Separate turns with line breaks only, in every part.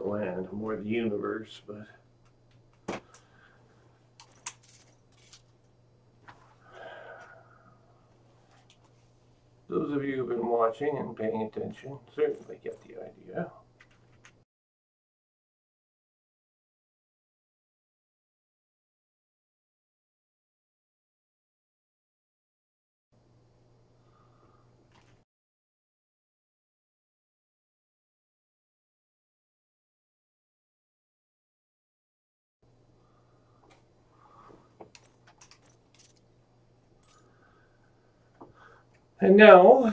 the land, more the universe, but those of you who've been watching and paying attention certainly get the idea. And now,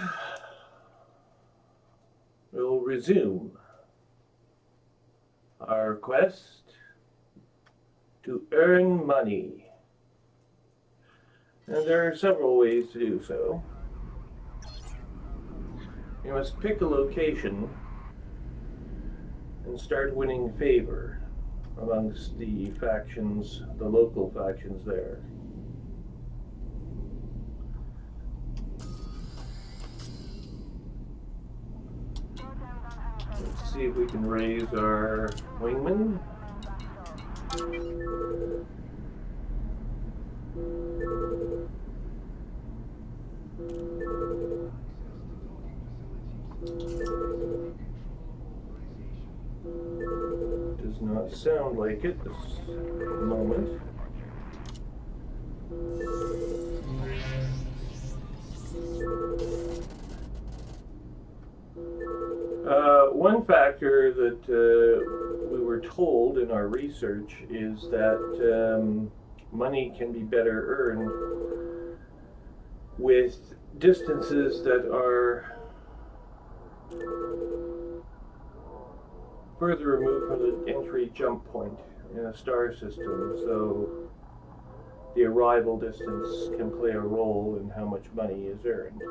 we'll resume our quest to earn money. And there are several ways to do so. You must pick a location and start winning favor amongst the factions, the local factions there. Let's see if we can raise our wingman. Does not sound like it this moment. One factor that we were told in our research is that money can be better earned with distances that are further removed from the entry jump point in a star system, so the arrival distance can play a role in how much money is earned.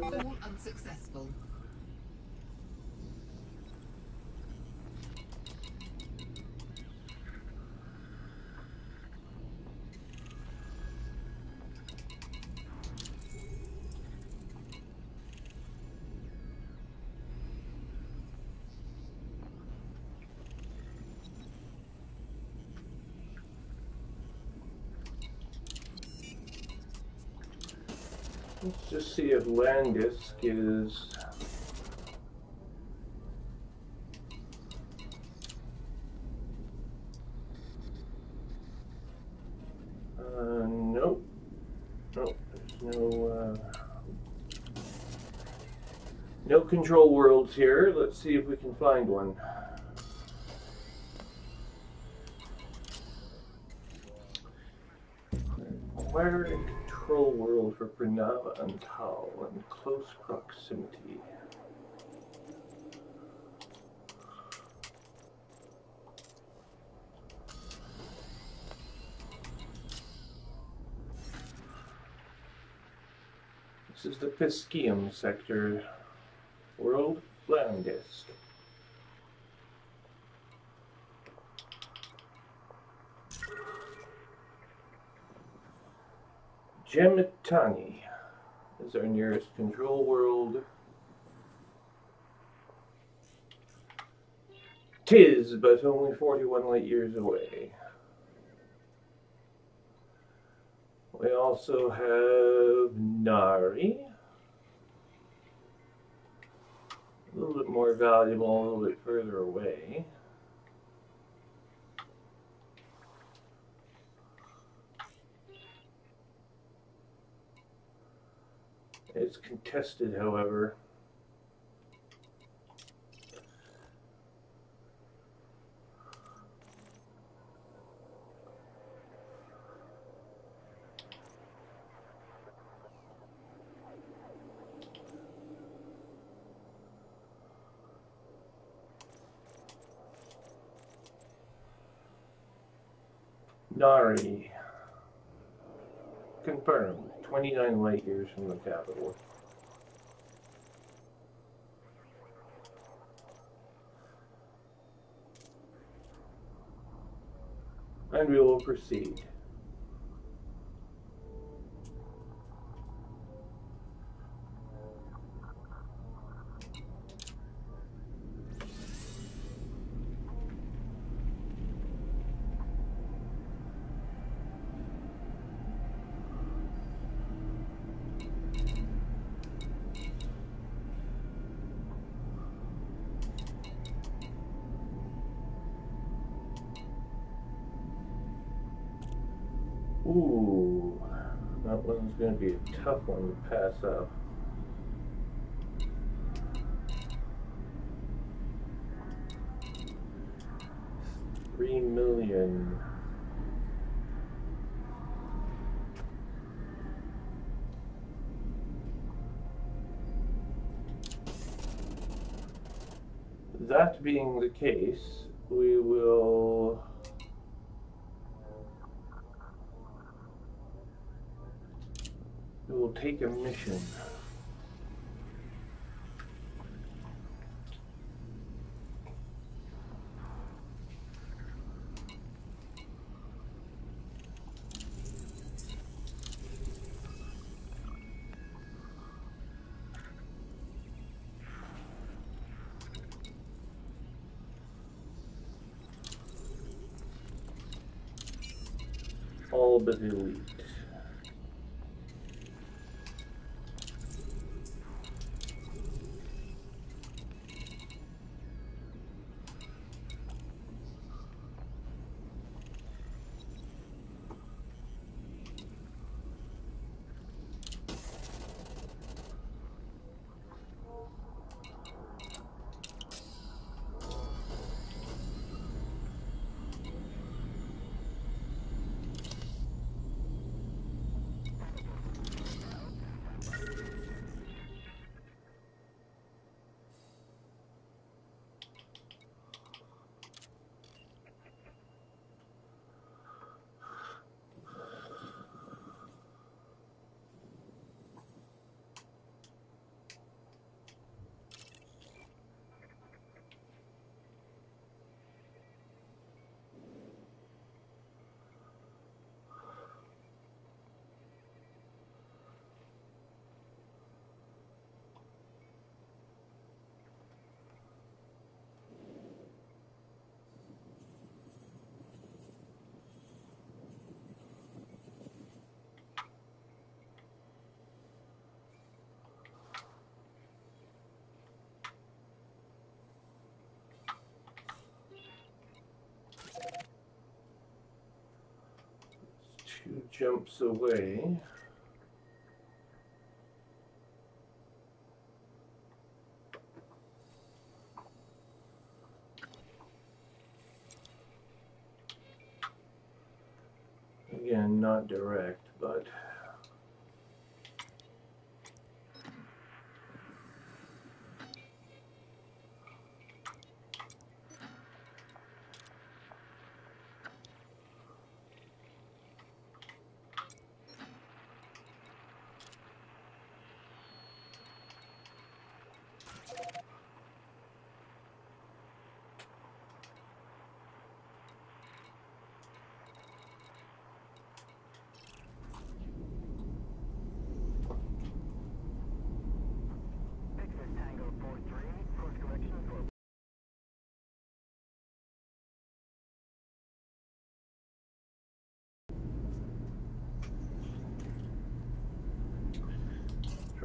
All unsuccessful.
Let's just see if Landisk is nope. Nope, there's no control worlds here. Let's see if we can find one. Acquired a control world for Pranava and Tal in close proximity. This is the Piscium sector world, Landisk. Gemitani is our nearest control world. Tis, but only 41 light years away. We also have Nari. A little bit more valuable, a little bit further away. It's contested, however. Nari. Confirmed. 29 light years from the capital. And we will proceed. Ooh, that one's going to be a tough one to pass up. $3 million. That being the case, we will take a mission. All but elite. Two jumps away. Again, not direct, but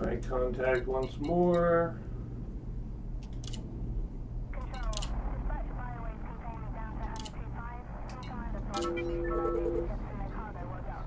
try contact once more.
Control, dispatch bioways containment down to 125. Inside the plot, the ships and their cargo was up.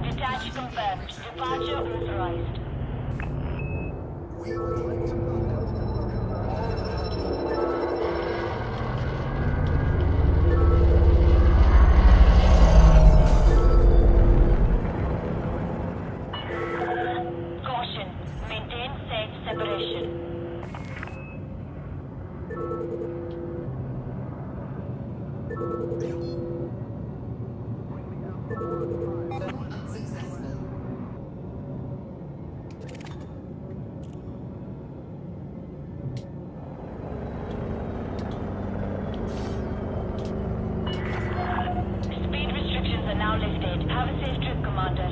Detach confirmed. Departure authorized. Caution. Maintain safe separation. Speed restrictions are now lifted. Have a safe trip, Commander.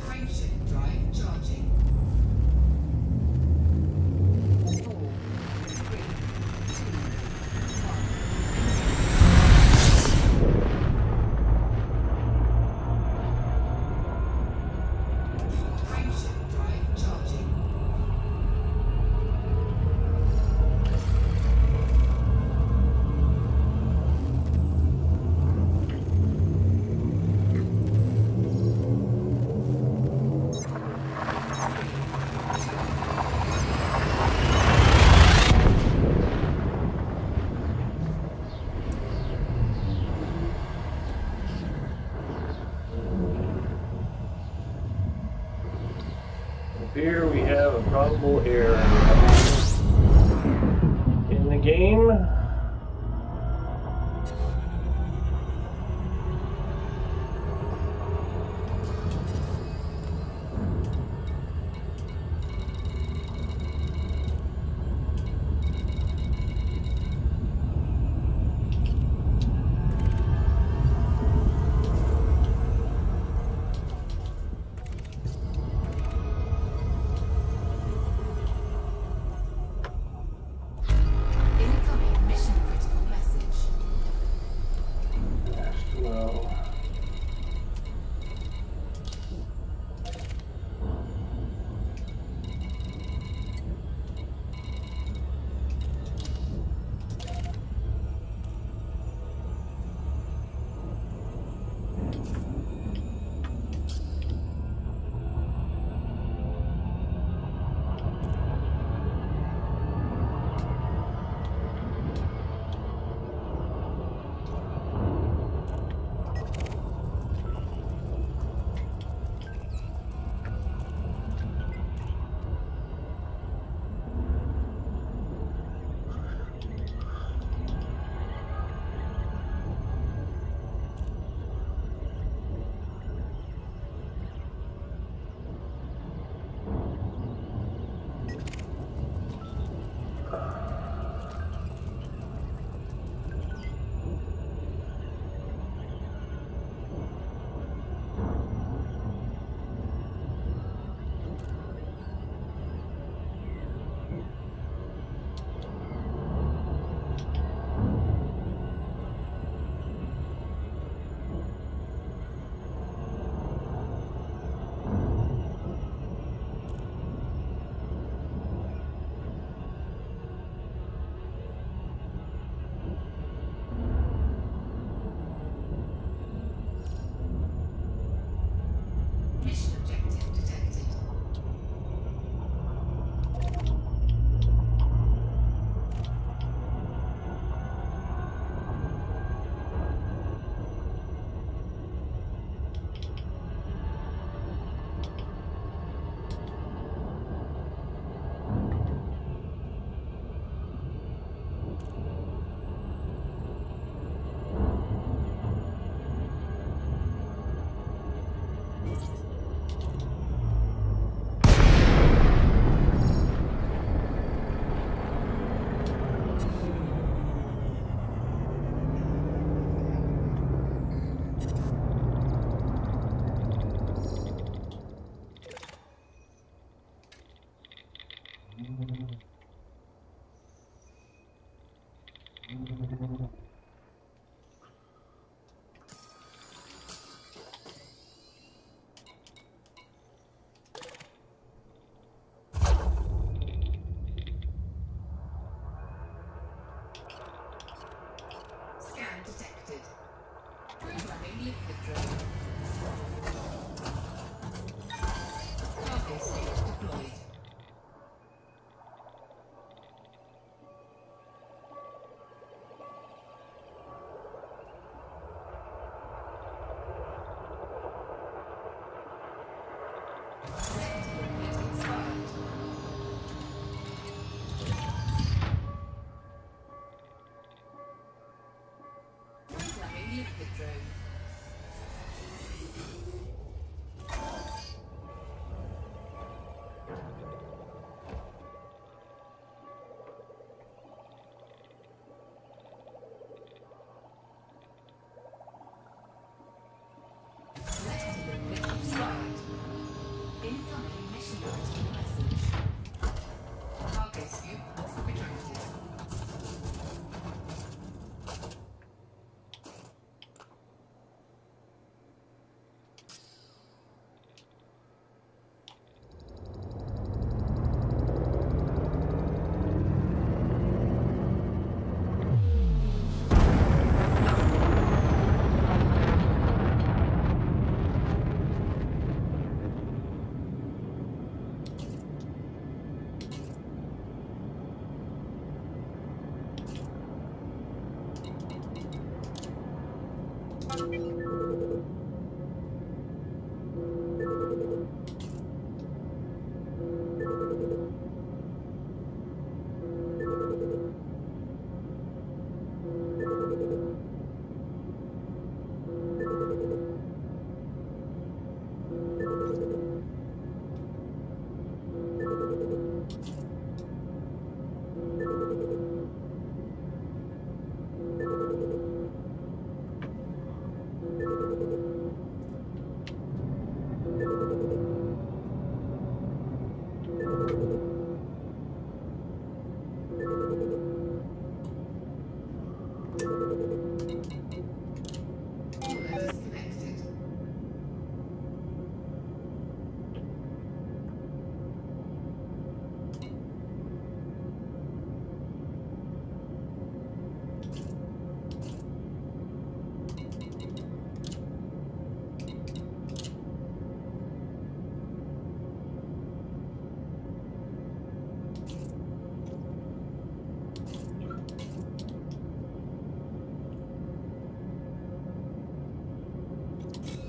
Frameshift drive charging. 4, 3, 2, 1. Frameshift drive charging.
Here we have a probable error in the game.
Incoming mission critical message.
Well,
Mission objective detected. Scan detected. Programming liquid drone. Cargo state deployed. Sector limit expired. Incoming mission critical message. Cargo scoop retracted.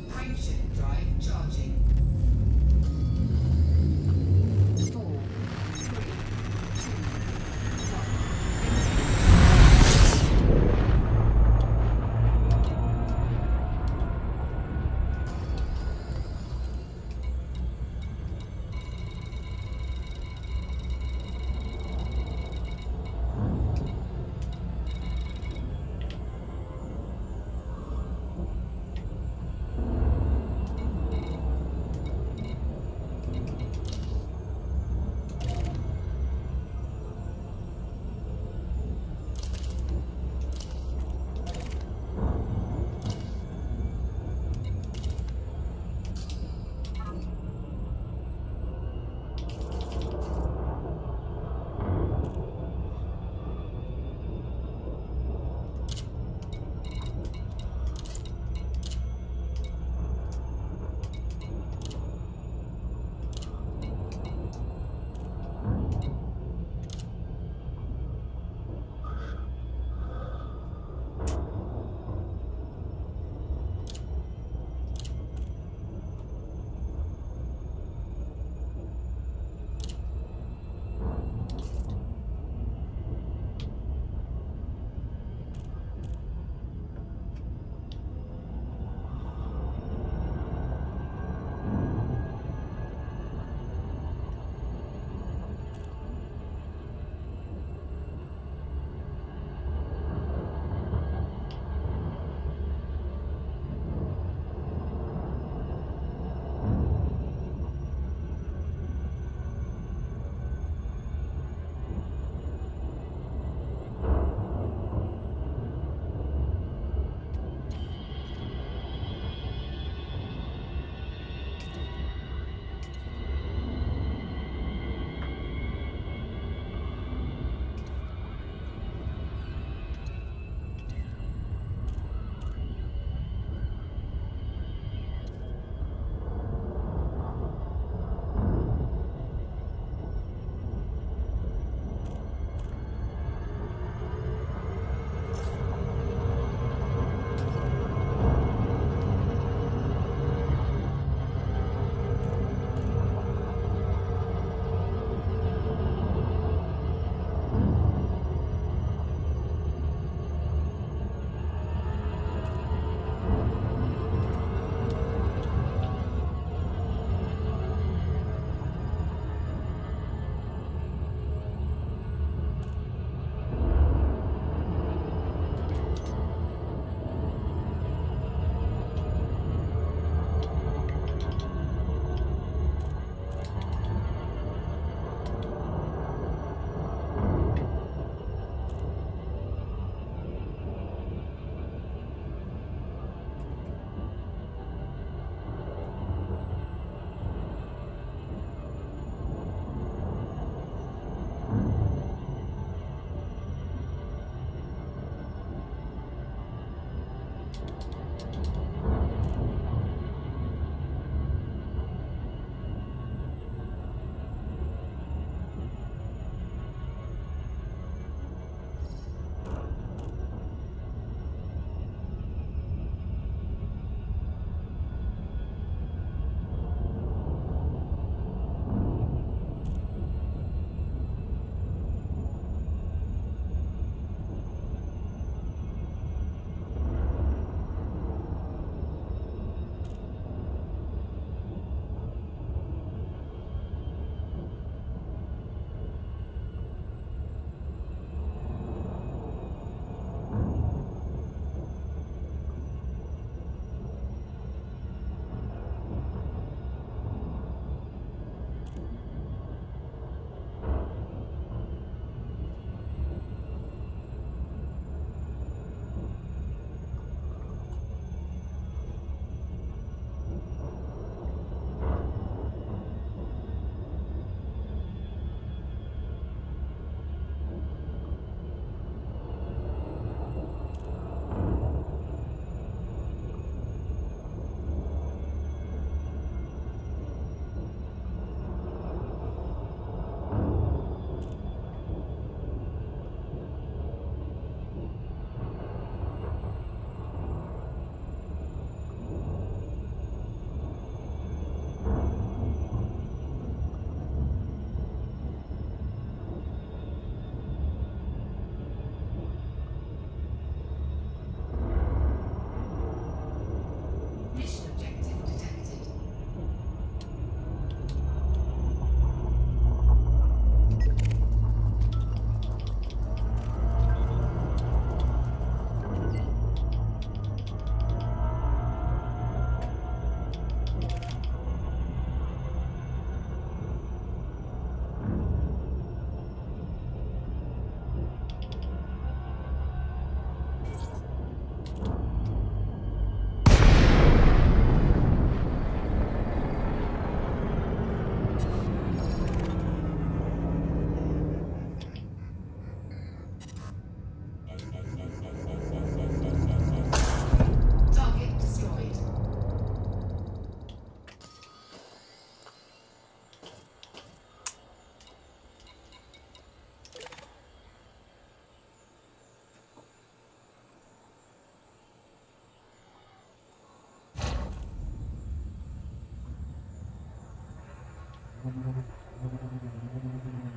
Frameshift drive charging. 4, 3, 2, 1.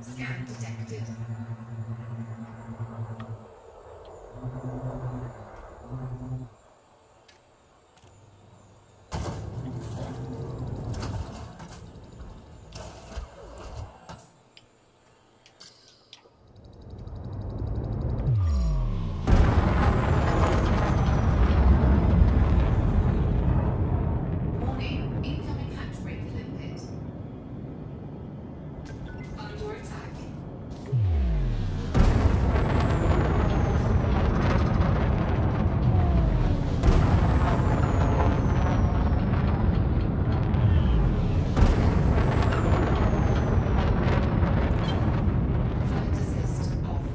Scan detected. Warning, incoming hatchbreaker limpet. Under attack. Flight assist off.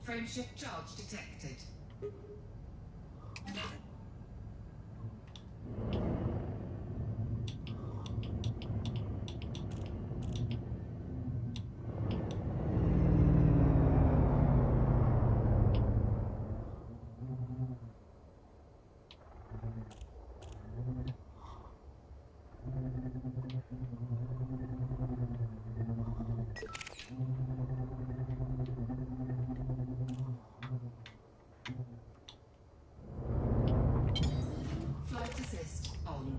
Frameshift charge detected. Flight assist on.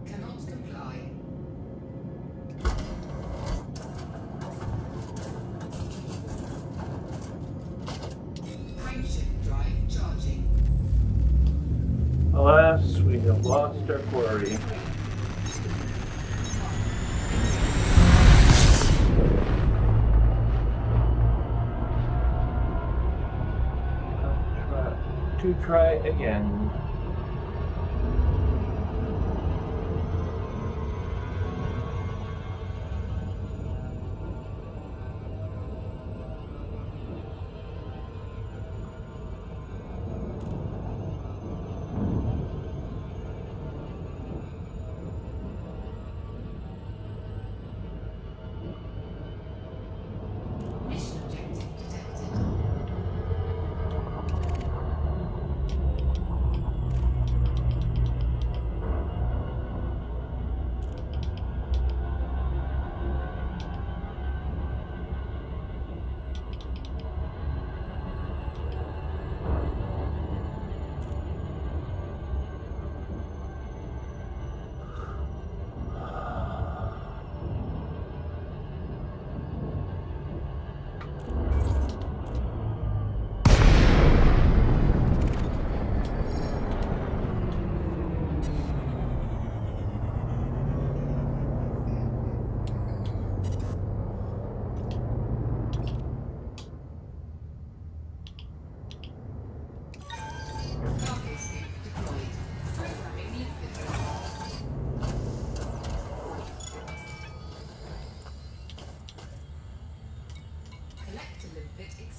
Cannot comply. Frameshift drive charging.
Alas, we have lost our quarry. To try again.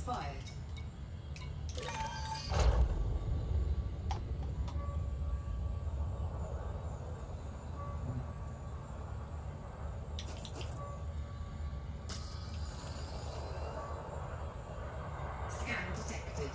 expired. Scan detected.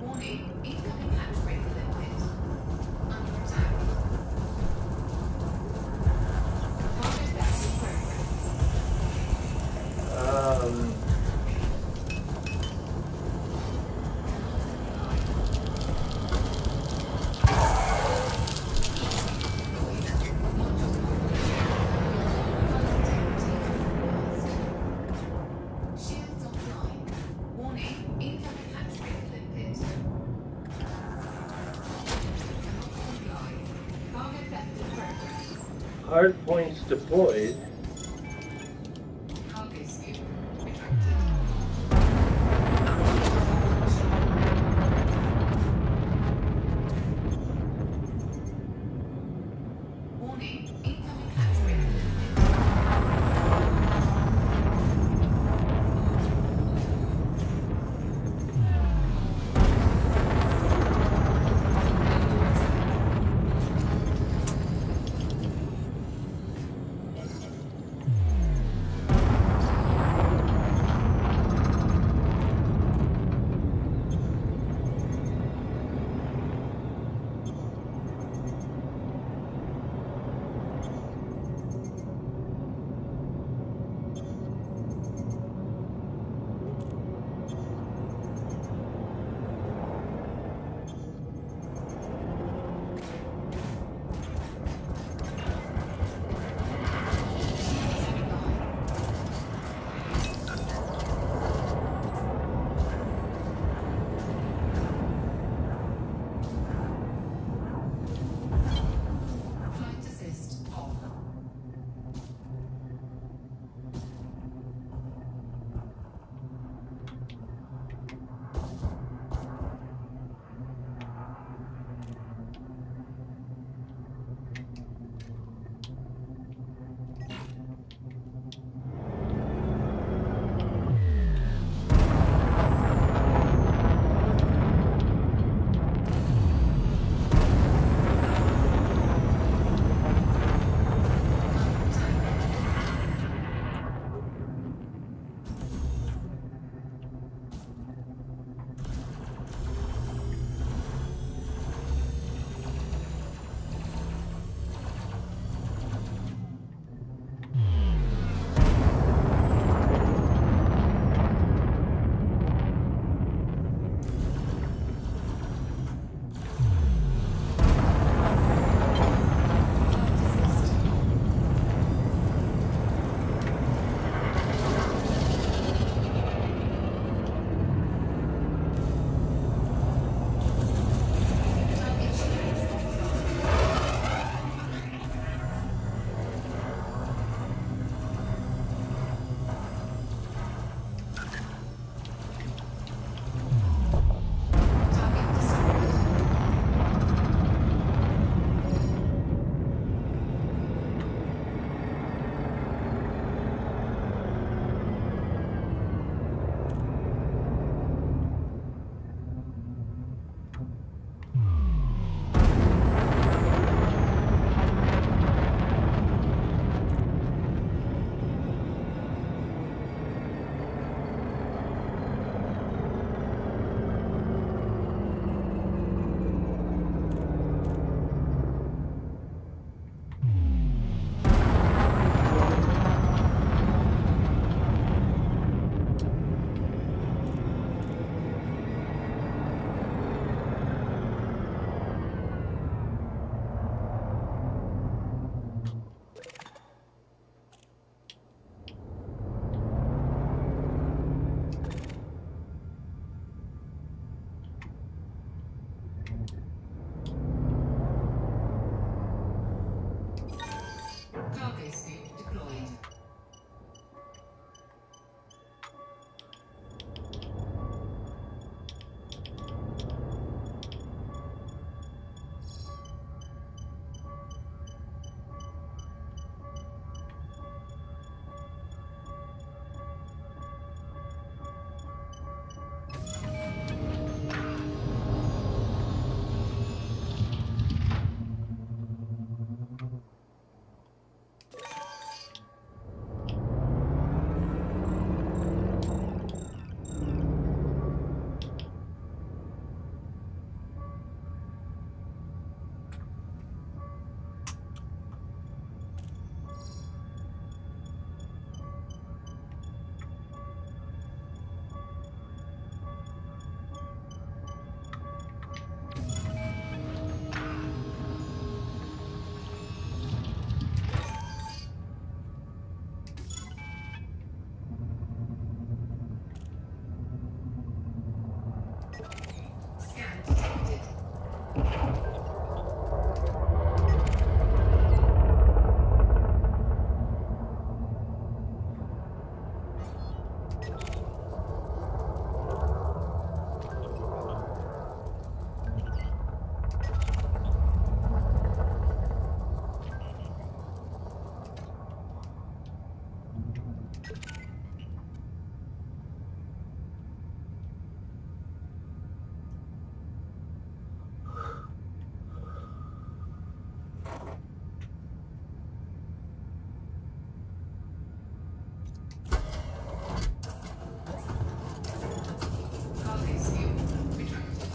Warning, incoming hatch breaker limpet. Under attack. Cargo theft in progress. Shields offline. Warning, incoming hatch breaker limpet. Cannot comply. Cargo theft in progress.
Hard points deployed.
Cargo scoop retracted. Warning, incoming hatch breaker limpet. Under attack. Scan detected. Cargo scoop retracted.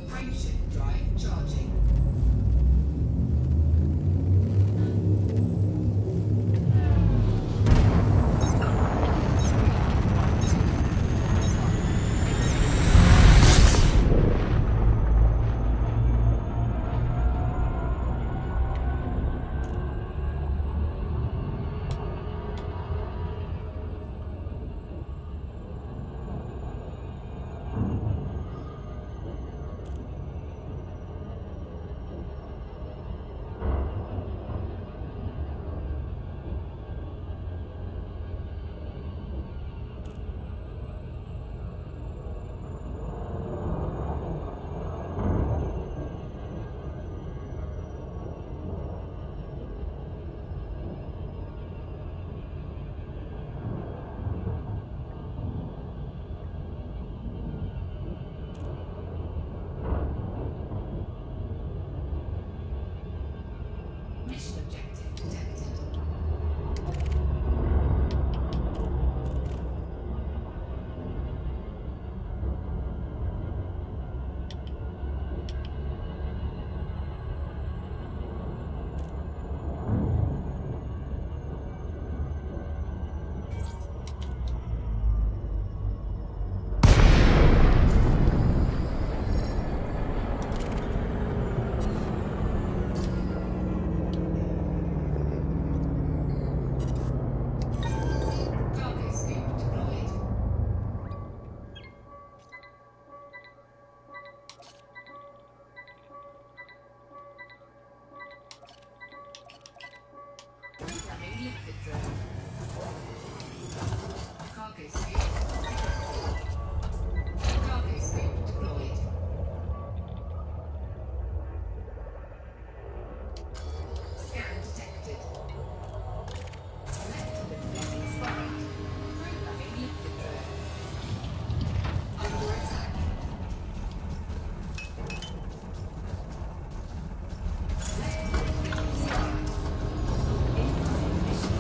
Frameshift drive charging. Mission objective detected. Cargo scoop deployed. Programming liquid drone. Cargo scoop retracted. Cargo scoop deployed. Scan detected. Electrical inflation spotted. Programming liquid drone. Under attack. Electrical inflation spotted. Incoming mission.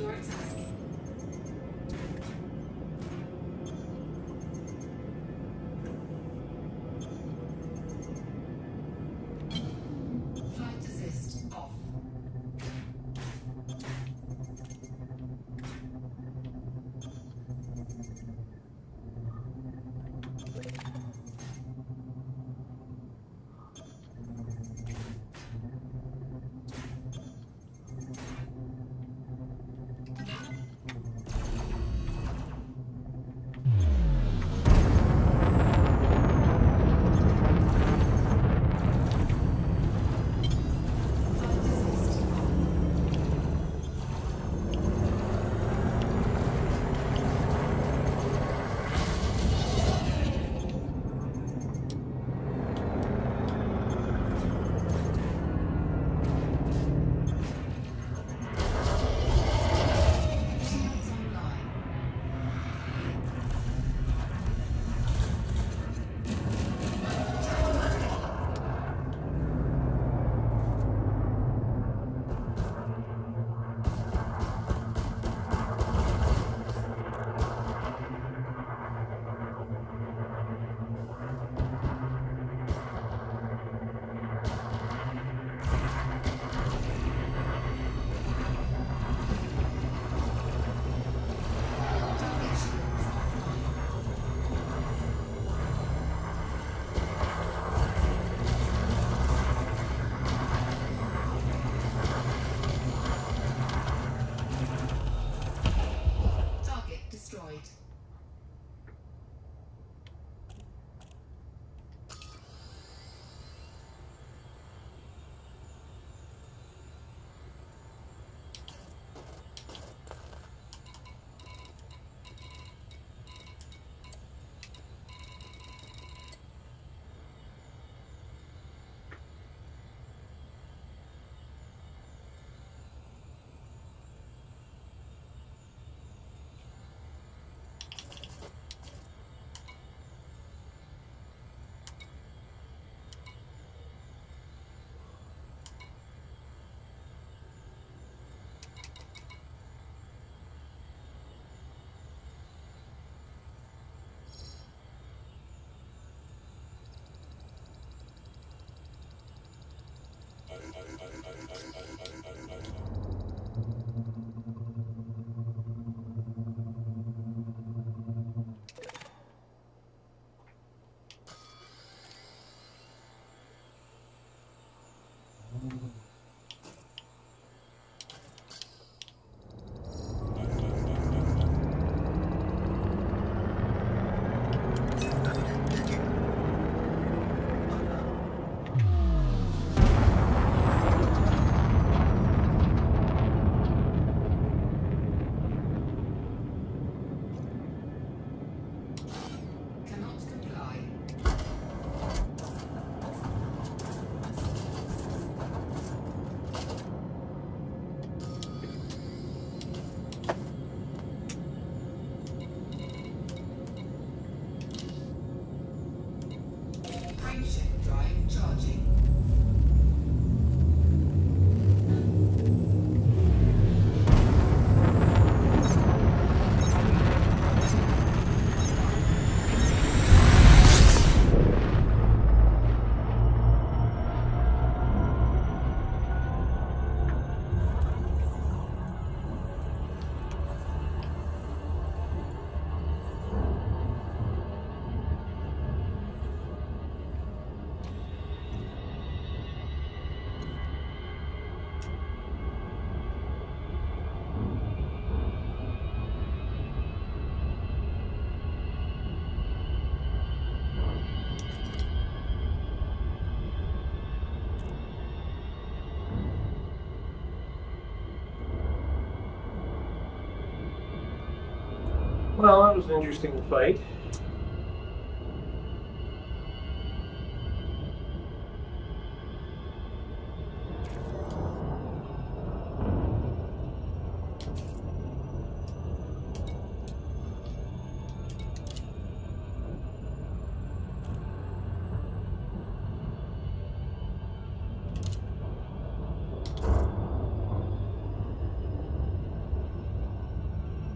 under attack. Flight assist off.
Well, that was an interesting fight.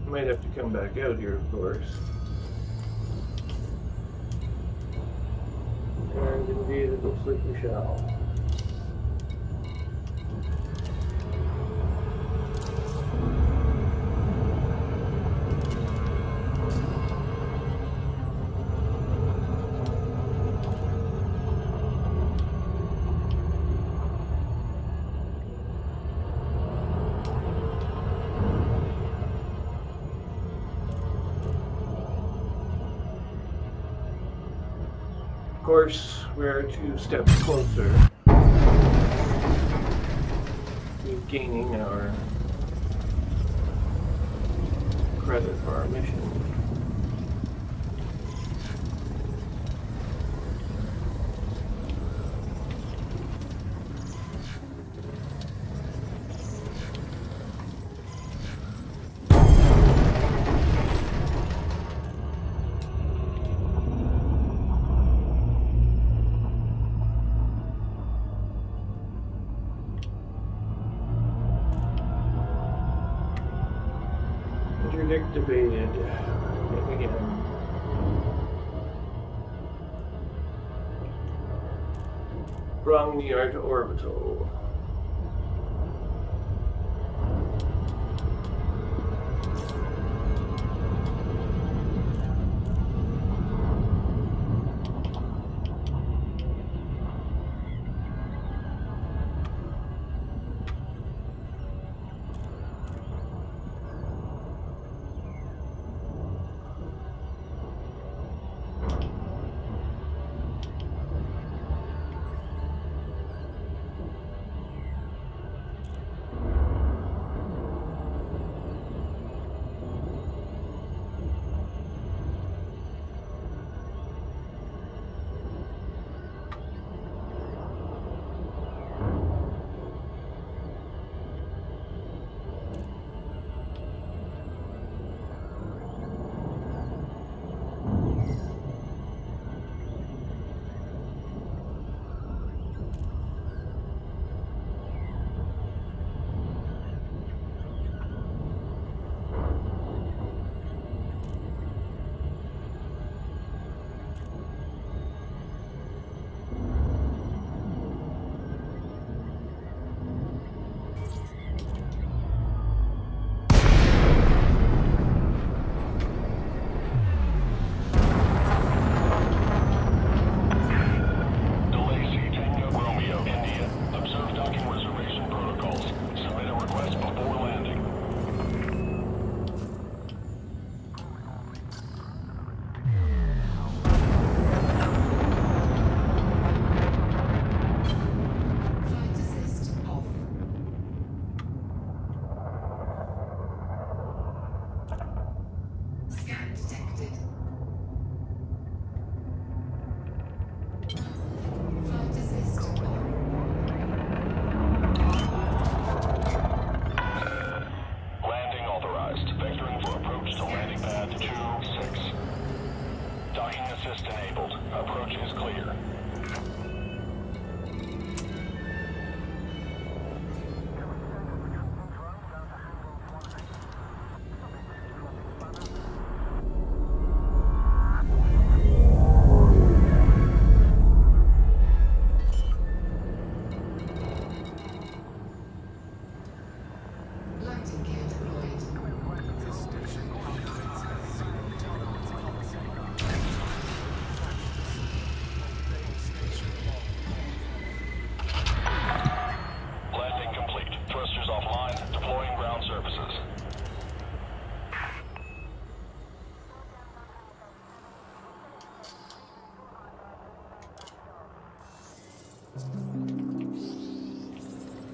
Might have to come back out here, of course. And indeed, it looks like we shall. Of course, we're 2 steps closer to gaining our credit for our mission. Interdict debated. Again. Brung the art orbital.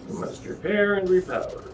We must repair and repower.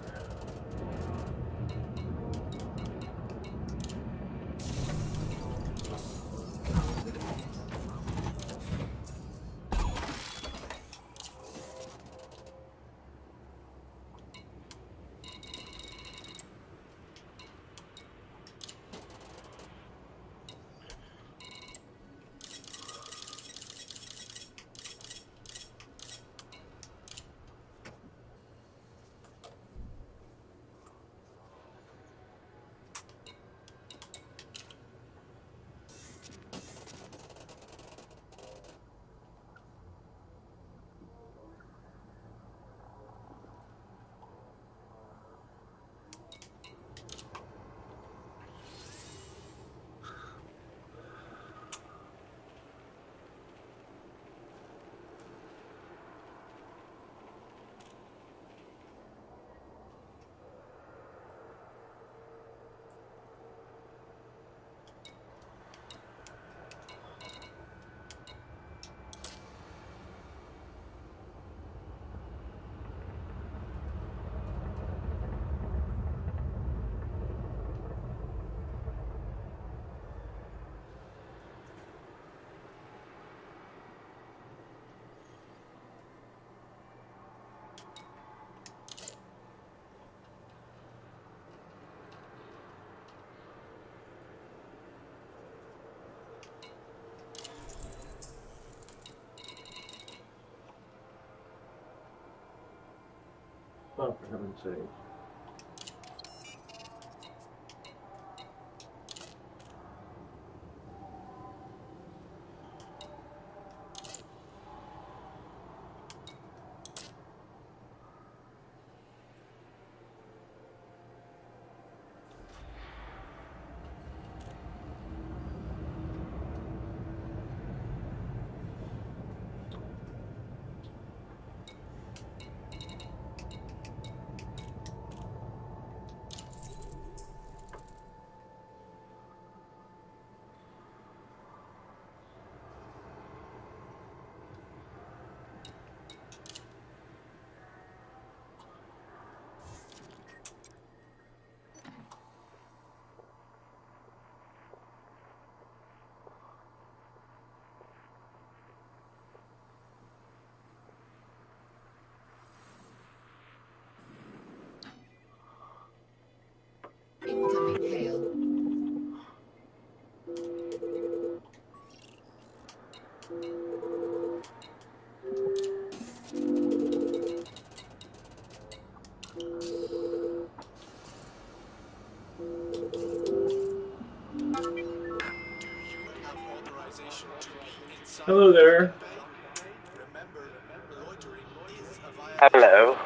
Oh, for heaven's sake.
Incoming hail.
Hello there.
Hello.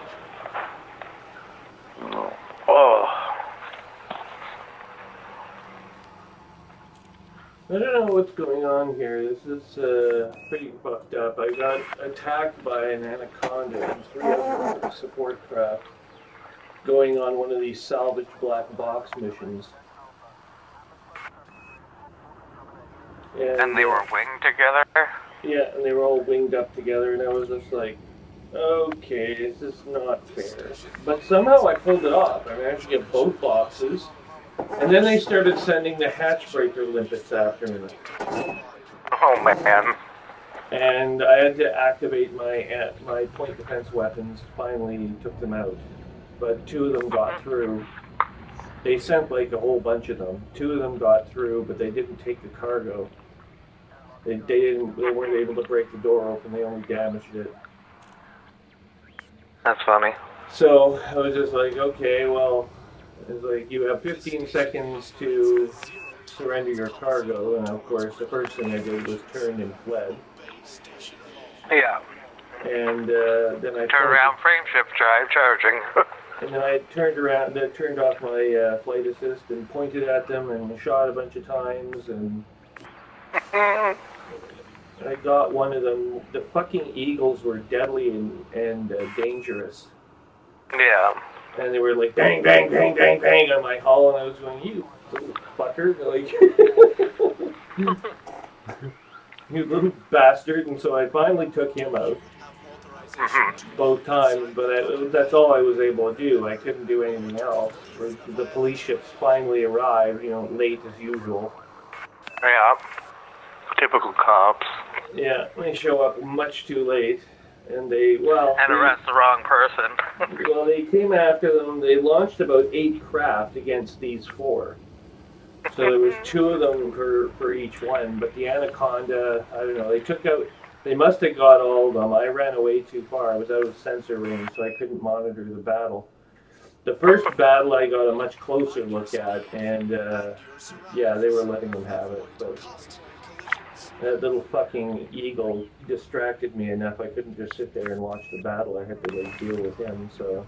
Oh.
I don't know what's going on here. This is pretty fucked up. I got attacked by an anaconda and 3 other support craft going on one of these salvage black box missions.
And they were winged together?
Yeah, and they were all winged up together, and I was just like, okay, this is not fair. But somehow I pulled it off. I managed to get both boxes. And then they started sending the hatchbreaker limpets after me.
Oh man.
And I had to activate my point defense weapons, finally took them out. But 2 of them got through. They sent like a whole bunch of them. 2 of them got through, but they didn't take the cargo. They weren't able to break the door open, they only damaged it.
That's funny.
So I was just like, okay, well, it's like you have 15 seconds to surrender your cargo, and of course the first thing I did was turned and fled.
Yeah.
And then I
Turn around, frame shift drive, charging.
And then I turned around, turned off my flight assist and pointed at them and shot a bunch of times, and I got one of them. The fucking eagles were deadly and dangerous.
Yeah.
And they were like bang, bang, bang, bang, bang on my hull, and I was going, you little fucker, like, you little bastard. And so I finally took him out both times, but that's all I was able to do. I couldn't do anything else. The police ships finally arrived, late as usual.
Yeah. Typical cops.
Yeah, they show up much too late. And and
arrest the wrong person.
Well, they came after them. They launched about 8 craft against these 4. So there was 2 of them for each one. But the anaconda, I don't know. They must have got all of them. I ran away too far. I was out of sensor range, so I couldn't monitor the battle. The first battle I got a much closer look at, and yeah, they were letting them have it. But that little fucking eagle distracted me enough. I couldn't just sit there and watch the battle. I had to deal with him. So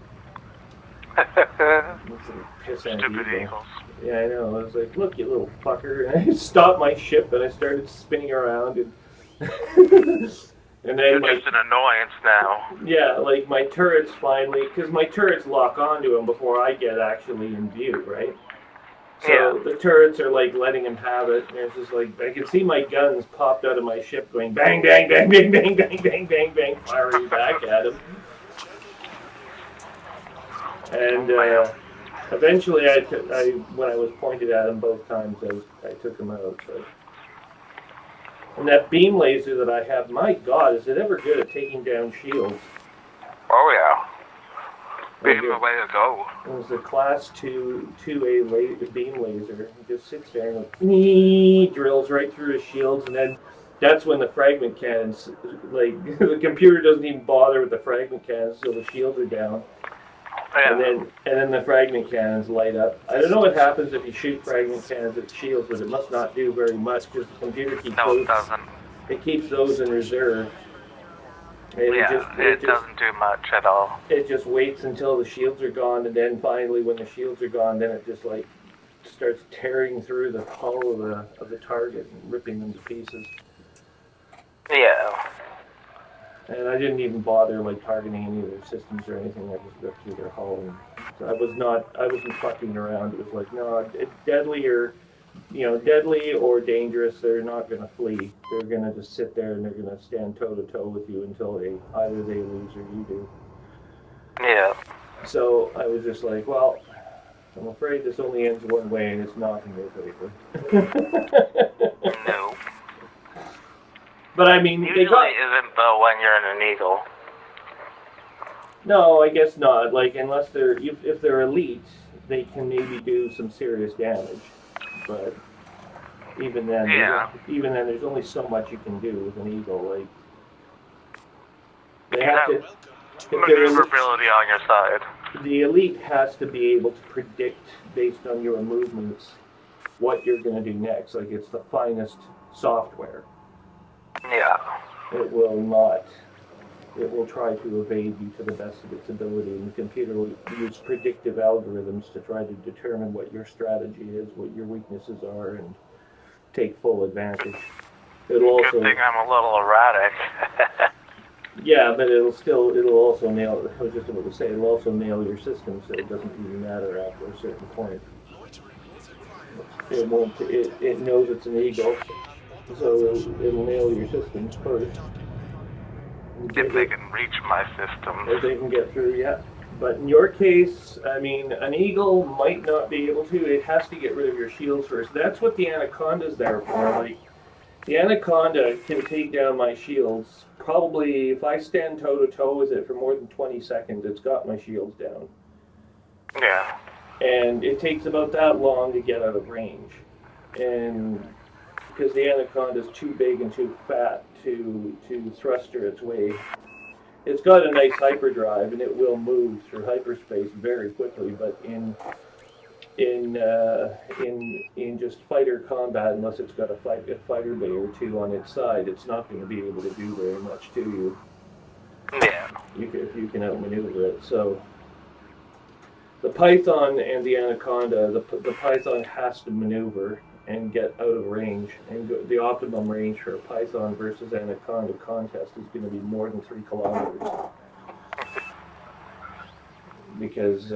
Stupid eagles.
Yeah, I know. I was like, look, you little fucker. And I stopped my ship and I started spinning around. And and then
You're just an annoyance now.
Yeah, like my turrets finally, because my turrets lock onto him before I get actually in view, right? So the turrets are like letting him have it, and it's just like, I can see my guns popped out of my ship going bang, bang, bang, bang, bang, bang, bang, bang, bang, firing back at him. And eventually when I was pointed at him both times, I took him out. But. And that beam laser that I have, my God, is it ever good at taking down shields?
Oh yeah. Beam the way to go.
It was a class 2A beam laser. It just sits there and drills right through his shields, and then that's when the fragment cannons, like, the computer doesn't even bother with the fragment cannons, so the shields are down. And then the fragment cannons light up. I don't know what happens if you shoot fragment cannons at shields, but it must not do very much because the computer keeps
No, it doesn't.
It keeps those in reserve. And
it doesn't do much at all.
It just waits until the shields are gone, and then finally, when the shields are gone, then it just like starts tearing through the hull of the target and ripping them to pieces.
Yeah.
And I didn't even bother like targeting any of their systems or anything. I just ripped through their hull. And so I wasn't fucking around. It was like, no, it's deadly or dangerous. They're not going to flee. They're going to just sit there and they're going to stand toe to toe with you until either they lose or you do.
Yeah.
So I was just like, well, I'm afraid this only ends one way, and it's not in your favor.
No.
But I mean,
usually isn't though when you're in an eagle.
No, I guess not. Like unless if they're elite, they can maybe do some serious damage. But even then, there's only so much you can do with an eagle. Like they have to.
Maneuverability on your side.
The elite has to be able to predict based on your movements what you're going to do next. Like it's the finest software.
Yeah.
It will not. It will try to evade you to the best of its ability, and the computer will use predictive algorithms to try to determine what your strategy is, what your weaknesses are, and take full advantage. It'll also.
Good thing I'm a little erratic.
Yeah, but it'll also nail. I was just about to say it'll also nail your system, so it doesn't even matter after a certain point. It won't. It knows it's an eagle. So it'll nail your systems first.
If they can reach my system.
If they can get through, yeah. But in your case, I mean, an eagle might not be able to. It has to get rid of your shields first. That's what the Anaconda's there for. Like, the Anaconda can take down my shields. Probably, if I stand toe-to-toe with it for more than 20 seconds, it's got my shields down.
Yeah.
And it takes about that long to get out of range. And because the Anaconda is too big and too fat to thruster its way. It's got a nice hyperdrive, and it will move through hyperspace very quickly. But in just fighter combat, unless it's got a fighter bay or two on its side, it's not going to be able to do very much to you.
Yeah.
If you can outmaneuver it. So the Python and the Anaconda, the Python has to maneuver and get out of range, and the optimum range for a Python versus Anaconda contest is going to be more than 3 kilometers, because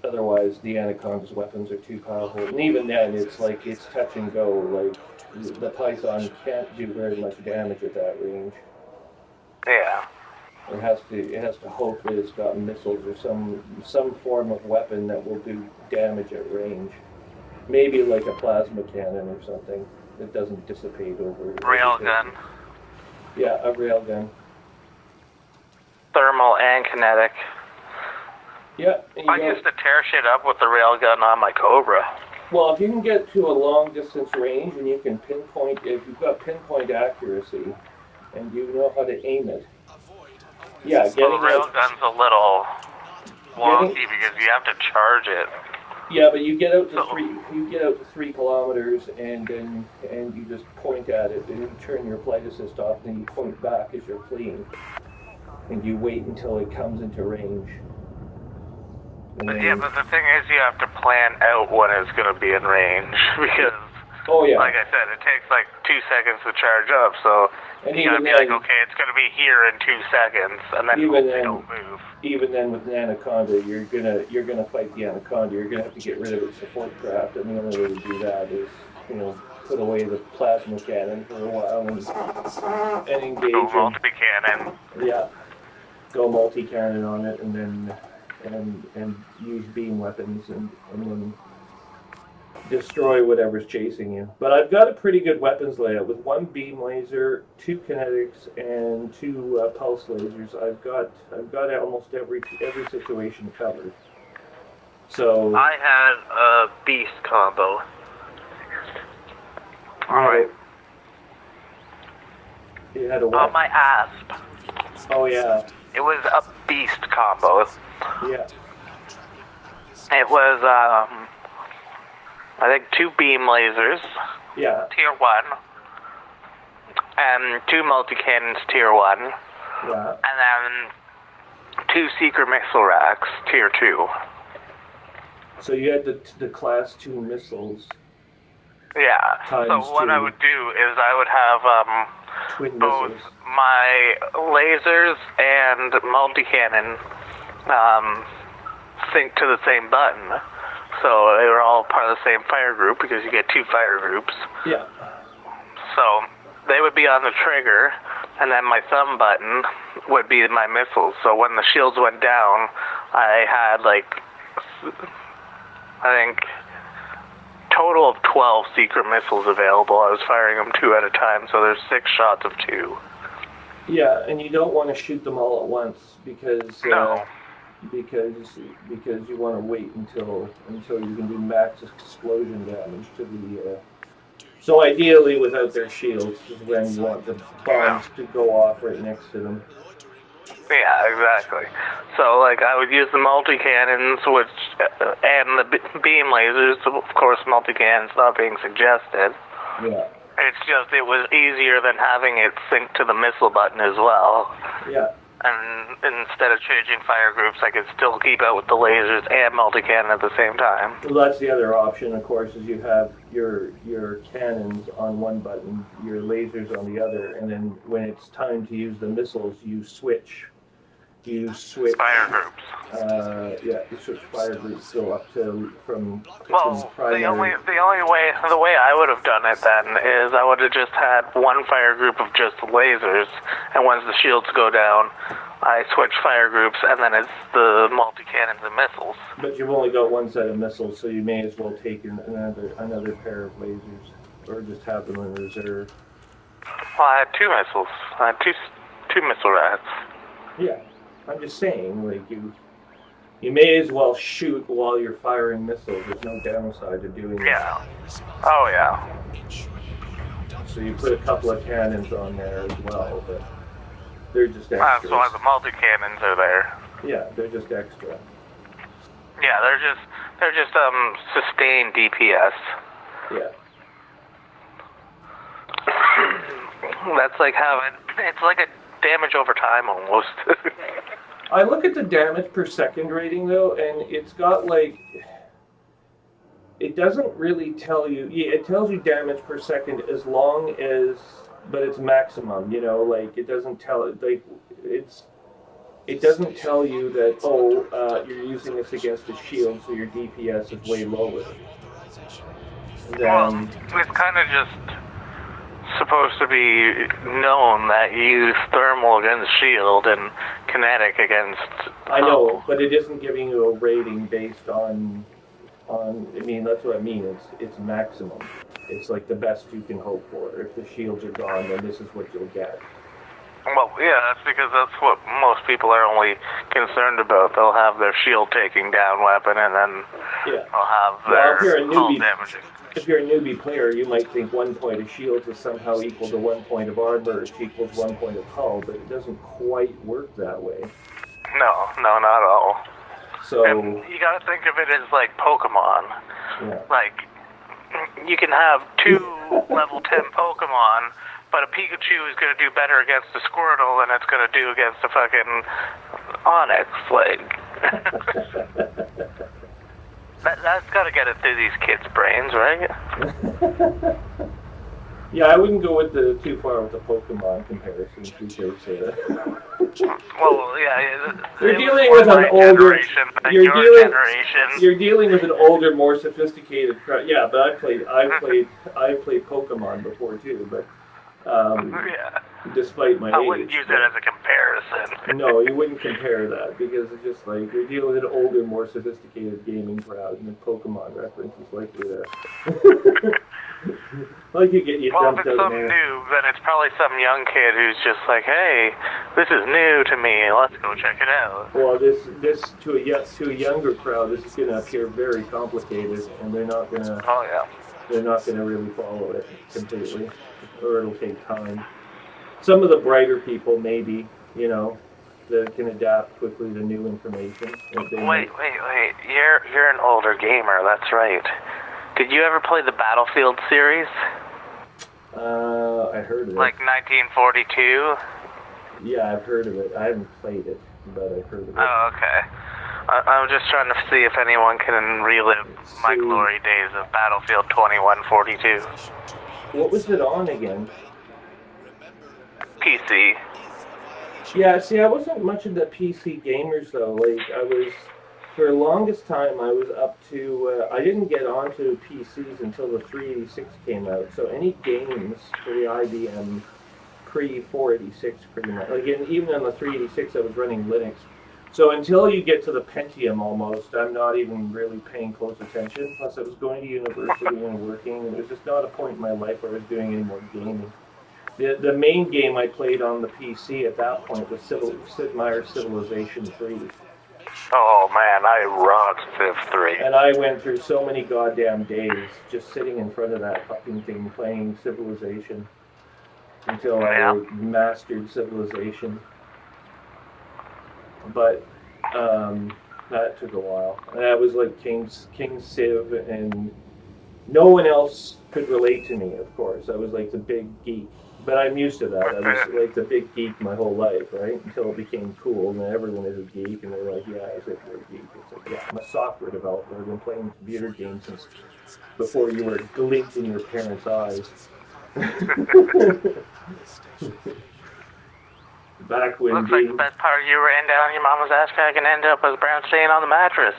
otherwise the Anaconda's weapons are too powerful, and even then it's like it's touch and go. Like the Python can't do very much damage at that range.
Yeah.
It has to hope that it's got missiles or some form of weapon that will do damage at range. Maybe like a plasma cannon or something that doesn't dissipate over.
Railgun.
Yeah, a railgun.
Thermal and kinetic.
Yeah.
I used to tear shit up with the railgun on my Cobra.
Well, if you can get to a long distance range and you can pinpoint, if you've got pinpoint accuracy and you know how to aim it. Yeah, getting
the railgun's a little wonky because you have to charge it.
Yeah, but you get out to 3 kilometers, and you just point at it, and you turn your flight assist off, and you point back as you're fleeing, and you wait until it comes into range.
Yeah, but the thing is, you have to plan out when it's going to be in range, because, like I said, it takes like 2 seconds to charge up, so you gotta be like, okay, it's gonna be here in 2 seconds, and then don't move.
Even then, with an Anaconda, you're gonna fight the Anaconda. You're gonna have to get rid of its support craft, and the only way to do that is, put away the plasma cannon for a while and engage.
Go multi-cannon.
Yeah, go multi-cannon on it, and then and use beam weapons, and then destroy whatever's chasing you. But I've got a pretty good weapons layout with 1 beam laser, 2 kinetics, and 2 pulse lasers. I've got almost every situation covered. So
I had a beast combo. Alright.
You had a what?
On my asp.
Oh yeah.
It was a beast combo.
Yeah.
It was, I think 2 beam lasers.
Yeah.
Tier 1. And 2 multi-cannons, Tier 1.
Yeah.
And then 2 secret missile racks, Tier 2.
So you had the Class 2 missiles.
Yeah. So what I would do is I would have
twin
both
missiles.
my lasers and multi-cannon sync to the same button. So they were all part of the same fire group because you get 2 fire groups.
Yeah.
So they would be on the trigger, and then my thumb button would be my missiles. So when the shields went down, I had I think total of 12 secret missiles available. I was firing them 2 at a time, so there's 6 shots of 2.
Yeah, and you don't want to shoot them all at once because
No.
because you want to wait until you can do max explosion damage to the. So ideally, without their shields, is when you want the bombs to go off right next to them.
Yeah, exactly. So, like, I would use the multi-cannons, and the beam lasers. Of course, multi-cannons not being suggested.
Yeah.
It's just, it was easier than having it sync to the missile button as well.
Yeah.
And instead of changing fire groups, I could still keep out with the lasers and multi-cannon at the same time.
Well, that's the other option, of course, is you have your cannons on one button, your lasers on the other, and then when it's time to use the missiles, you switch. You switch
fire groups.
Yeah, you switch fire groups go up to from
primary. the way I would have done it then is I would have just had one fire group of just lasers, and once the shields go down, I switch fire groups, and then it's the multi-cannons and missiles.
But you've only got one set of missiles, so you may as well take another pair of lasers, or just have them in reserve.
Well, I had 2 missiles. I had two missile rats.
Yeah. I'm just saying, like, you may as well shoot while you're firing missiles. There's no downside to doing that.
Yeah. Oh, yeah.
So you put a couple of cannons on there as well, but they're just extras.
That's why the multi-cannons are there.
Yeah, they're just extra.
Yeah, they're just sustained DPS.
Yeah.
That's like it's like a damage over time almost.
I look at the damage per second rating though, and it's got like, it doesn't really tell you, it tells you damage per second as long as, but it's maximum, you know, like it doesn't tell it, like it doesn't tell you that, you're using this against a shield, so your DPS is way lower.
Well, it's kind of just supposed to be known that you use thermal against shield and kinetic against.
I know, but it isn't giving you a rating based on. I mean, that's what I mean. It's maximum. It's like the best you can hope for. If the shields are gone, then this is what you'll get.
Well, yeah, that's because that's what most people are only concerned about. They'll have their shield taking down weapon, and then they'll have their hull damaging.
If you're a newbie player, you might think 1 point of shields is somehow equal to 1 point of armor, which equals 1 point of hull, but it doesn't quite work that way.
No, not at all.
So
and you gotta think of it as like Pokemon.
Yeah.
Like, you can have 2 level 10 Pokemon, but a Pikachu is gonna do better against a Squirtle than it's gonna do against a fucking Onix. Like, that's gotta get it through these kids' brains, right?
Yeah, I wouldn't go too far with the Pokemon comparisons because
well, yeah,
you're dealing with an older you're dealing with an older, more sophisticated crowd. Yeah, but I've played Pokemon before too, but despite my age,
I wouldn't use it as a comparison.
No, you wouldn't compare that because it's just like you're dealing with an older, more sophisticated gaming crowd, and the Pokemon reference is likely to. Like you get
well, if it's some noob, then it's probably some young kid who's just like, "Hey, this is new to me. Let's go check it out."
Well, this to a younger crowd, this is going to appear very complicated, and they're not going to.
Oh yeah.
They're not going to really follow it completely, or it'll take time. Some of the brighter people, maybe, you know, that can adapt quickly to new information.
Wait. You're an older gamer, that's right. Did you ever play the Battlefield series?
I heard of it.
Like 1942?
Yeah, I've heard of it. I haven't played it, but I've heard of it.
Oh, okay. I'm just trying to see if anyone can relive my glory days of Battlefield 2142.
What was it on again?
PC.
Yeah, see, I wasn't much into PC gamers, though. Like, for the longest time, I was up to, I didn't get onto PCs until the 386 came out. So any games for the IBM pre-486, pretty much. Like, even on the 386, I was running Linux. So until you get to the Pentium almost, I'm not even really paying close attention. Plus, I was going to university and working, and there's just not a point in my life where I was doing any more gaming. The main game I played on the PC at that point was Sid Meier's Civilization 3.
Oh man, I rocked Civ 3.
And I went through so many goddamn days just sitting in front of that fucking thing playing Civilization until I mastered Civilization. But that took a while. And I was like King Civ, and no one else could relate to me, of course. I was like the big geek. But I'm used to that. I was like the big geek my whole life, right? Until it became cool, and then everyone is a geek, and they're like, yeah, I was like, you're a geek. It's like, yeah, I'm a software developer. I've been playing computer games since before you were glimpsed in your parents' eyes. Back when
looks like the best part of you ran down your mama's ass crack and ended up with a brown stain on the mattress.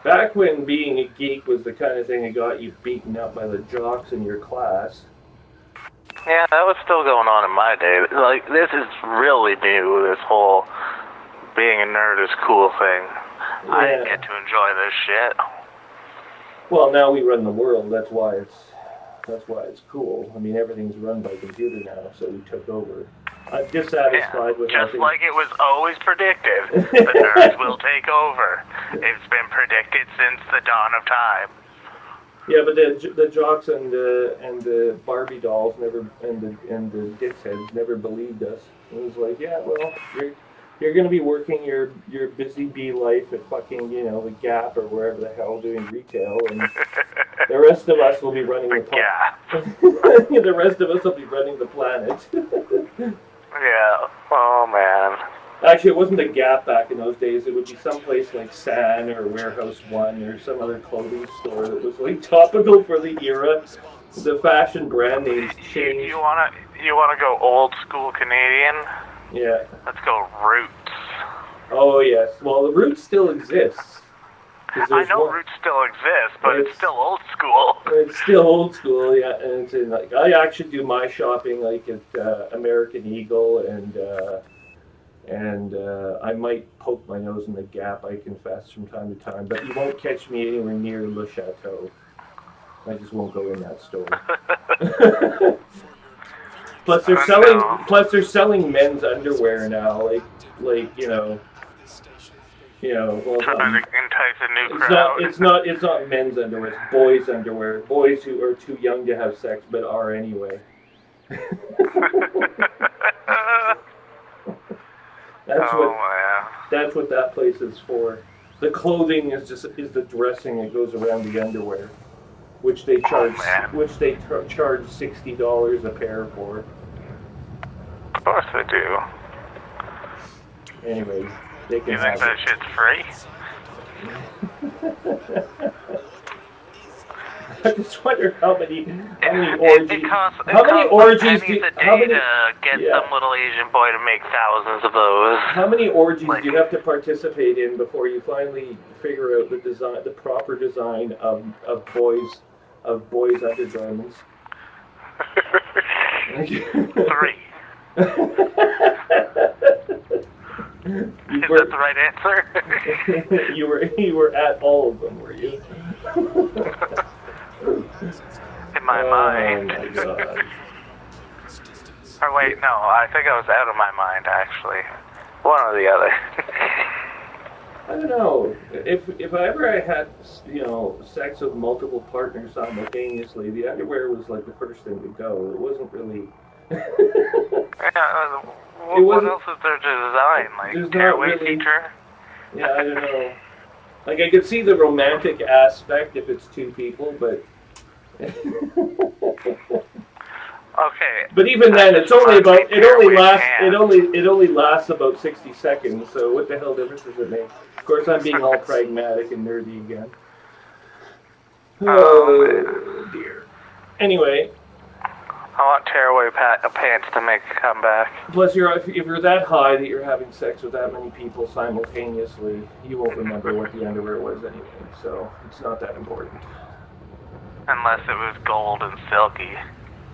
Back when being a geek was the kind of thing that got you beaten up by the jocks in your class.
Yeah, that was still going on in my day. Like, this is really new, this whole being a nerd is cool thing. Yeah. I didn't get to enjoy this shit.
Well, now we run the world, that's why it's cool. I mean, everyth's run by computer now, so we took over. I'm dissatisfied with
just like it was always predicted, the nerds will take over. It's been predicted since the dawn of time.
Yeah, but the jocks and the Barbie dolls never and the dicks heads never believed us. It was like, yeah, well, you're going to be working your busy bee life at fucking, you know, the Gap or wherever the hell doing retail, and the rest of us will be running the planet. The rest of us will be running the planet.
Yeah. Oh man.
Actually, it wasn't a Gap back in those days. It would be someplace like San or Warehouse One or some other clothing store that was like topical for the era. The fashion brand names changed.
You wanna go old school Canadian?
Yeah.
Let's go Roots.
Oh yes. Well, the Roots still exists.
I know Roots still exists, but it's still old school.
It's still old school, yeah. And it's in, like, I actually do my shopping like at American Eagle, and I might poke my nose in the Gap, I confess, from time to time. But you won't catch me anywhere near Le Chateau. I just won't go in that store. Plus they're selling men's underwear now, like you know. Well,
trying to entice a new crowd.
It's not men's underwear. It's boys' underwear. Boys who are too young to have sex but are anyway. That's what that place is for. The clothing is the dressing that goes around the underwear, which they charge charge $60 a pair for.
Of course they do.
Anyway. You think
that shit's free?
I just wonder how many orgies.
It costs pennies a day to get some little Asian boy to make thousands of those.
How many orgies do you have to participate in before you finally figure out the proper design of boys undergarments?
3. Is that the right answer?
you were at all of them, were you?
In my mind.
Oh my god.
Or wait, no, I think I was out of my mind actually. One or the other.
I don't know. If I ever had, sex with multiple partners simultaneously, the underwear was like the first thing to go. It wasn't really.
What else is there to design? Like tearaway feature?
Yeah, I don't know. Like I could see the romantic aspect if it's two people, but.
Okay.
But even then, it's only about it only lasts about 60 seconds. So what the hell difference does it make? Of course, I'm being all pragmatic and nerdy again. Oh dear. Anyway.
I want tearaway pants to make a comeback.
Plus, if you're that high that you're having sex with that many people simultaneously, you won't remember what the underwear was anyway. So it's not that important.
Unless it was gold and silky.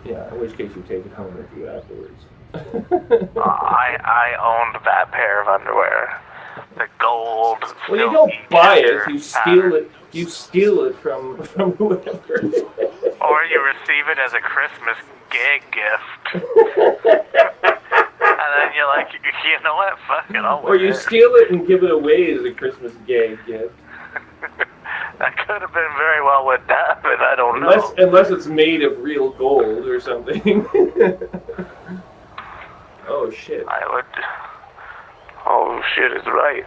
Yeah, in which case you take it home with you afterwards.
I owned that pair of underwear. The gold.
Well, you don't buy it. You steal it. You steal it from whoever.
Or you receive it as a Christmas gag gift. And then you're like, you know what? Fuck it, I'll wear it.
Or you steal it and give it away as a Christmas gag gift.
That could have been very well what happened, I don't know.
Unless it's made of real gold or something. Oh shit.
Oh shit is right.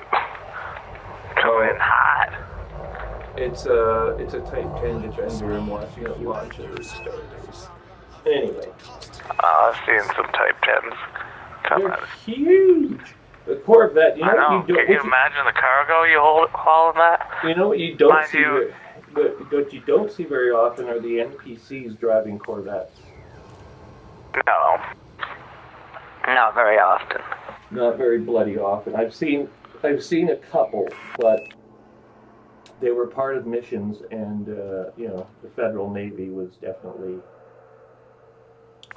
Coming hot.
It's a Type 10 defender. I'm watching it launch at the Starbase. Anyway.
I've seen some Type 10s come out.
They're huge. The Corvette, you know,
what you don't... Can you imagine the cargo you haul in that?
You know what you don't see... What you don't see very often are the NPCs driving Corvettes.
No. Not very often.
Not very bloody often. I've seen a couple, but they were part of missions, and you know, the Federal Navy was definitely.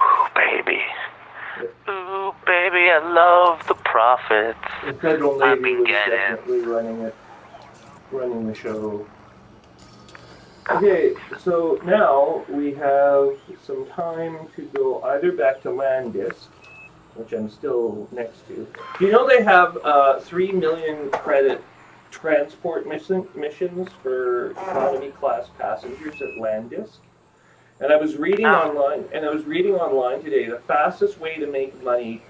Ooh, baby. Ooh, baby, I love the profits.
The Federal Navy was definitely running the show. Okay, so now we have some time to go either back to Landisk, which I'm still next to. You know they have 3 million credit transport missions for economy class passengers at Landisk. And I was reading online today, the fastest way to make money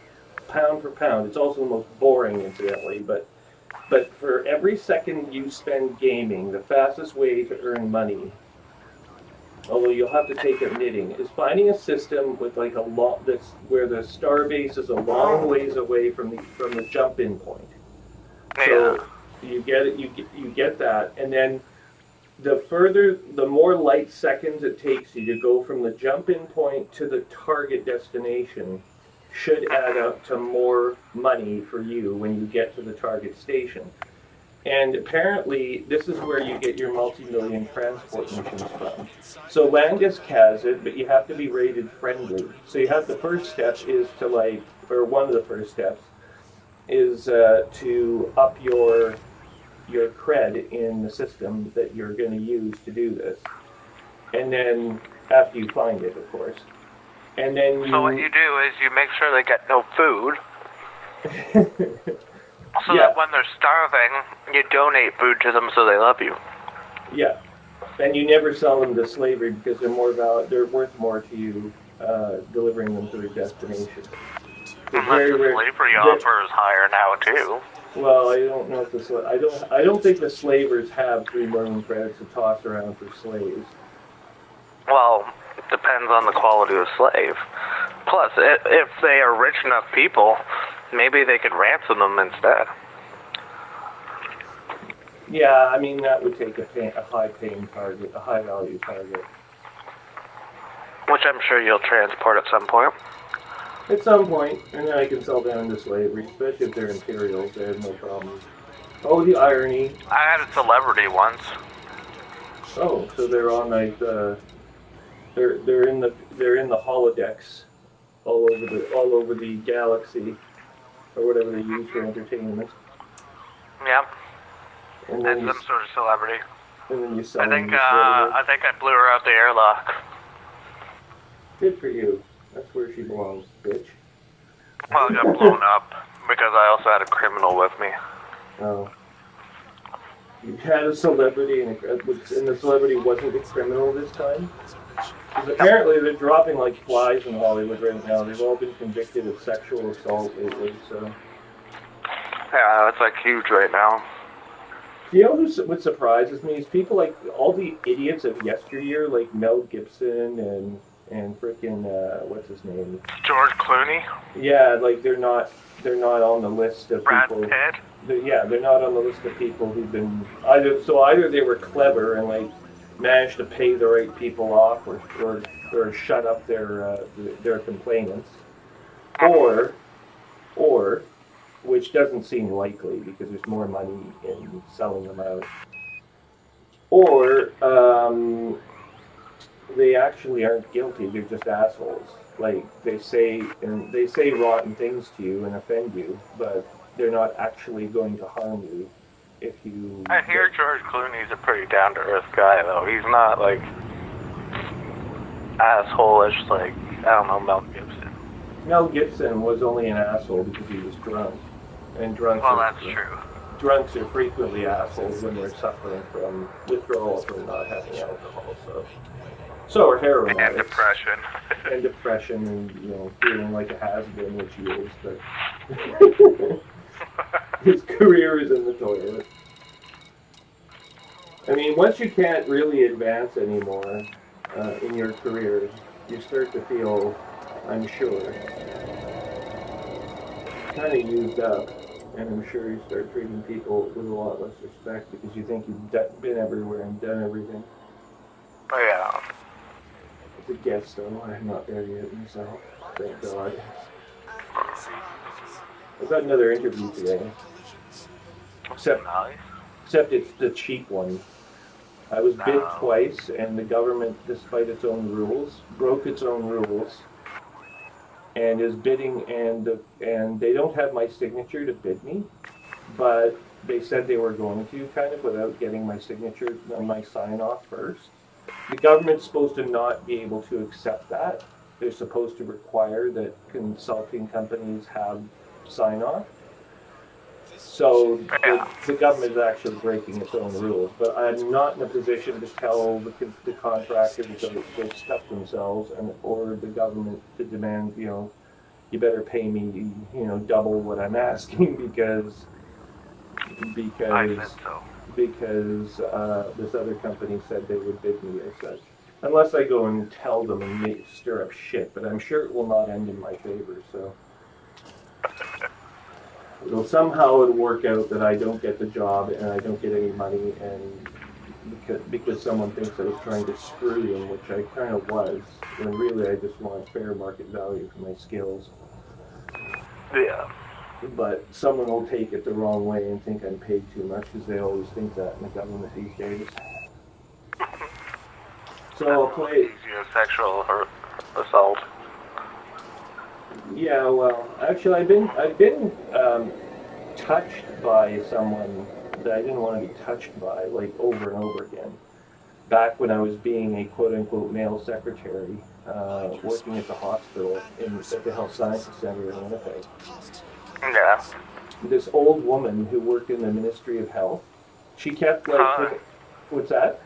pound for pound, it's also the most boring incidentally, but for every second you spend gaming, the fastest way to earn money, although you'll have to take up knitting, is finding a system with like where the starbase is a long ways away from the jump-in point. So you get that, and then the more light seconds it takes you to go from the jump-in point to the target destination should add up to more money for you when you get to the target station. And apparently, this is where you get your multi-million transport missions from. So Landisk has it, but you have to be rated friendly. So you have the first step is to one of the first steps is to up your cred in the system that you're going to use to do this. And then, after you find it, of course. And then
So what you do is you make sure they get no food. So that when they're starving, you donate food to them so they love you.
Yeah. And you never sell them to slavery because they're worth more to you delivering them to their destination.
Unless the slavery offer is higher now too.
Well, I don't know if I don't think the slavers have 3 million credits to toss around for slaves.
Well, it depends on the quality of the slave. Plus, if they are rich enough people, maybe they could ransom them instead.
Yeah, I mean, that would take a high-paying target, a high-value target.
Which I'm sure you'll transport at some point.
At some point, and then I can sell them into slavery, especially if they're Imperials, they have no problem. Oh, the irony.
I had a celebrity once.
Oh, so they're on like they're in the holodecks all over the galaxy, or whatever they use for entertainment.
Yep.
And then
some sort of celebrity.
And then you sell
I think I blew her out the airlock.
Good for you. That's where she belongs, bitch.
Well, I got blown up because I also had a criminal with me.
Oh. You had a celebrity and the celebrity wasn't a criminal this time? Because apparently they're dropping like flies in Hollywood right now. They've all been convicted of sexual assault lately, so...
Yeah, it's like huge right now.
You know what surprises me is people like all the idiots of yesteryear, like Mel Gibson and frickin' what's his name?
George Clooney?
Yeah, like they're not on the list of
Brad
people.
Pitt?
They're not on the list of people who've been either they were clever and like managed to pay the right people off or shut up their complainants, or which doesn't seem likely because there's more money in selling them out, or they actually aren't guilty. They're just assholes. Like they say rotten things to you and offend you, but they're not actually going to harm you if you...
I hear George Clooney's a pretty down-to-earth guy, though. He's not, like, asshole-ish like, I don't know, Mel Gibson.
Mel Gibson was only an asshole because he was drunk. And drunks
that's true.
Drunks are frequently assholes when they're suffering from withdrawal from not having alcohol, so are heroin
and
addicts.
Depression.
And depression and, you know, feeling like a has-been, which he is, but... His career is in the toilet. I mean, once you can't really advance anymore in your career, you start to feel unsure. Kind of used up, and I'm sure you start treating people with a lot less respect because you think you've been everywhere and done everything.
Oh, yeah.
It's a guess, though. I'm not there yet myself. Thank God. I've got another interview today. Except it's the cheap one. I was bid twice, and the government, despite its own rules, broke its own rules, and is bidding, and they don't have my signature to bid me, but they said they were going to, kind of, without getting my signature and my sign-off first. The government's supposed to not be able to accept that. They're supposed to require that consulting companies have sign-off. So the government is actually breaking its own rules. But I'm not in a position to tell the contractors that they've stuffed themselves, or the government to demand, you know, you better pay me, you know, double what I'm asking because this other company said they would bid me as such. Unless I go and tell them and stir up shit, but I'm sure it will not end in my favor, so... Somehow it'll work out that I don't get the job and I don't get any money, and because someone thinks I was trying to screw them, which I kind of was, when really I just want fair market value for my skills.
Yeah.
But someone will take it the wrong way and think I'm paid too much, because they always think that in the government these days. So I'll play...
Sexual assault.
Yeah, well, actually, I've been touched by someone that I didn't want to be touched by, like, over and over again. Back when I was being a quote-unquote male secretary, working at the hospital at the Health Sciences Center in Winnipeg.
Yeah.
This old woman who worked in the Ministry of Health, she kept, like, what's that?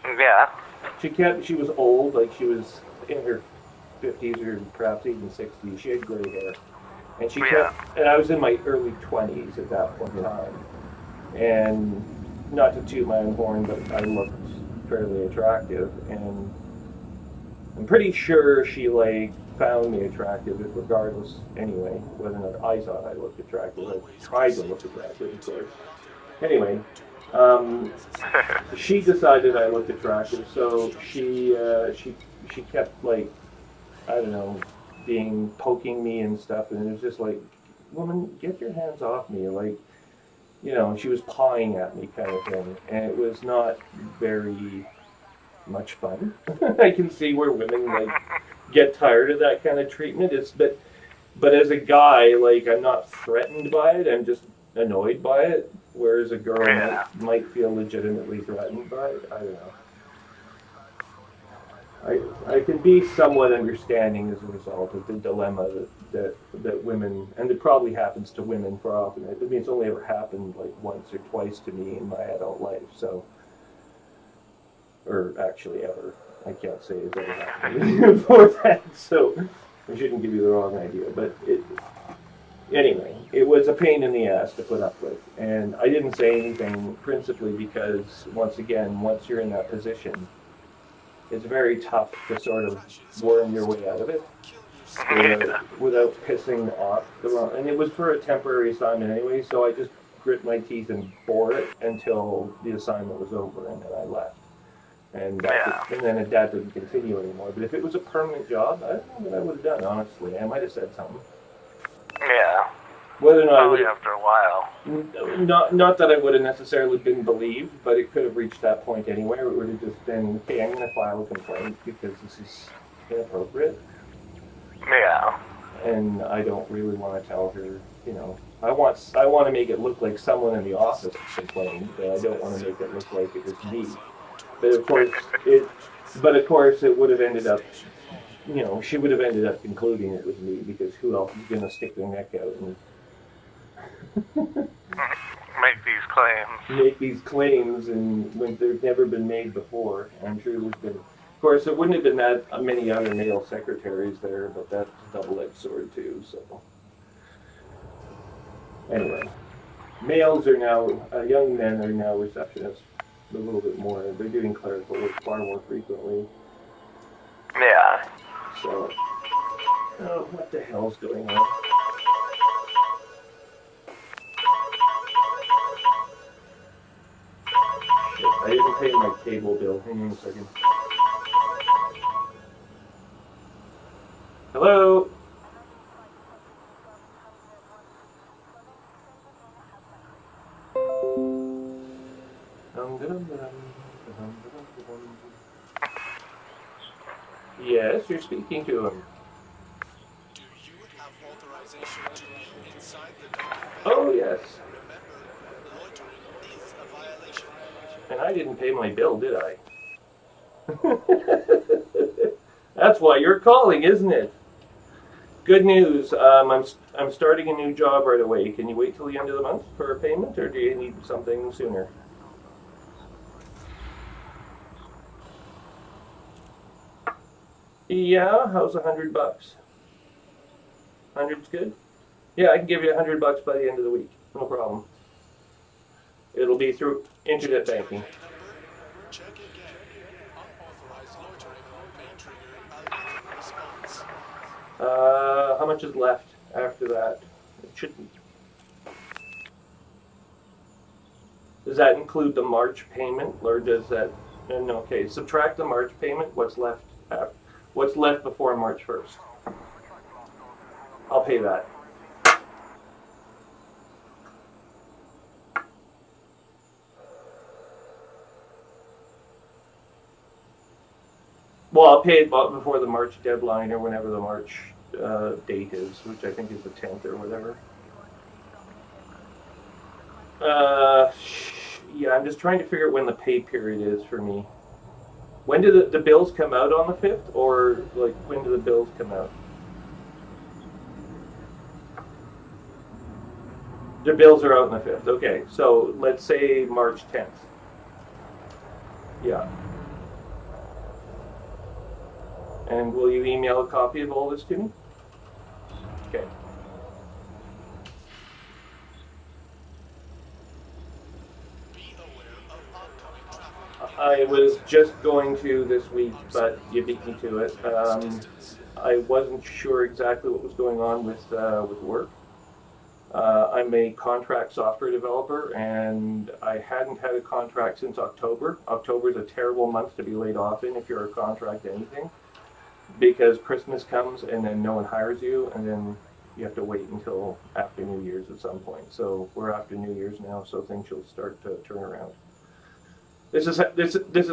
Yeah.
She was old, like, she was in her 50s or perhaps even 60s. She had gray hair, and she kept. And I was in my early 20s at that point in time. And not to toot my own horn, but I looked fairly attractive, and I'm pretty sure she like found me attractive, regardless. Anyway, whether or not I thought I looked attractive, I tried to look attractive, of course. Anyway. She decided I looked attractive, so she kept like, I don't know, poking me and stuff, and it was just like, woman, get your hands off me, like, you know, she was pawing at me kind of thing, and it was not very much fun. I can see where women like get tired of that kind of treatment. But as a guy, like, I'm not threatened by it, I'm just annoyed by it. Whereas a girl might feel legitimately threatened by it. I don't know. I can be somewhat understanding as a result of the dilemma that women, and it probably happens to women far often. I mean, it's only ever happened like once or twice to me in my adult life. So or actually ever. I can't say it's ever happened before that, so I shouldn't give you the wrong idea. But anyway, it was a pain in the ass to put up with, and I didn't say anything principally because, once again, once you're in that position, it's very tough to sort of worm your way out of it without pissing off the wrong. And it was for a temporary assignment anyway, so I just grit my teeth and bore it until the assignment was over, and then I left. And then that didn't continue anymore. But if it was a permanent job, I don't know what I would have done, honestly. I might have said something.
Yeah.
Whether or not
probably after a while.
Not that I would have necessarily been believed, but it could have reached that point anyway. It would have just been, okay, I'm going to file a complaint because this is inappropriate.
Yeah.
And I don't really want to tell her, you know, I want to make it look like someone in the office complained, but I don't want to make it look like it was me. But of course, it would have ended up, you know, she would have ended up concluding it was me, because who else is going to stick their neck out and make these claims and when they've never been made before. I'm sure there's been, of course, there wouldn't have been that many other male secretaries there, but that's a double-edged sword too. So anyway, males are now, young men are now receptionists a little bit more. They're doing clerical work far more frequently.
Yeah.
So, oh, what the hell's going on? Shit, I didn't pay my cable bill. Hang on a second. Hello? Yes, you're speaking to him.
Do you have authorization to be inside the building?
Oh, yes.
Remember, loitering is a violation.
And I didn't pay my bill, did I? That's why you're calling, isn't it? Good news. I'm starting a new job right away. Can you wait till the end of the month for a payment, or do you need something sooner? Yeah, how's $100? 100's good? Yeah, I can give you $100 by the end of the week. No problem. It'll be through internet banking.
Check again. Unauthorized loitering may trigger a lethal response.
How much is left after that? It shouldn't. Does that include the March payment, or does that? No, okay, subtract the March payment. What's left? What's left before March 1st? I'll pay that. Well, I'll pay it before the March deadline, or whenever the March date is, which I think is the 10th or whatever. Yeah, I'm just trying to figure out when the pay period is for me. When do the bills come out, on the 5th, or like when do the bills come out? The bills are out on the 5th. Okay, so let's say March 10th. Yeah. And will you email a copy of all this to me? Okay. I was just going to this week, but you beat me to it. I wasn't sure exactly what was going on with work. I'm a contract software developer, and I hadn't had a contract since October. October is a terrible month to be laid off in if you're a contract anything, because Christmas comes and then no one hires you, and then you have to wait until after New Year's at some point. So we're after New Year's now, so things will start to turn around. This has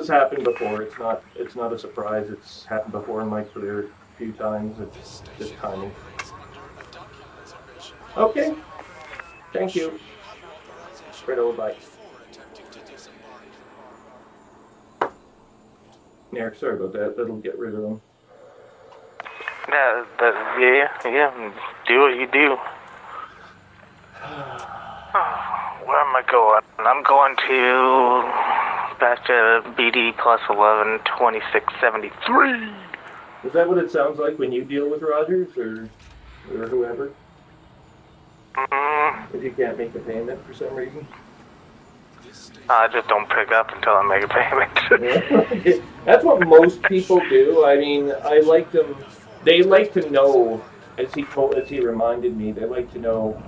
happened before. It's not a surprise. It's happened before in my career a few times. It's just timing. Okay. Thank you. Right over, bye. Eric, sorry about that. That'll get rid of them.
Yeah. Do what you do. Where am I going? I'm going to back to BD plus 11, 2673.
Is that what it sounds like when you deal with Rogers or whoever? If you can't make a payment for some reason?
I just don't pick up until I make a payment.
Yeah. That's what most people do. I mean, I like them. They like to know, as he reminded me, they like to know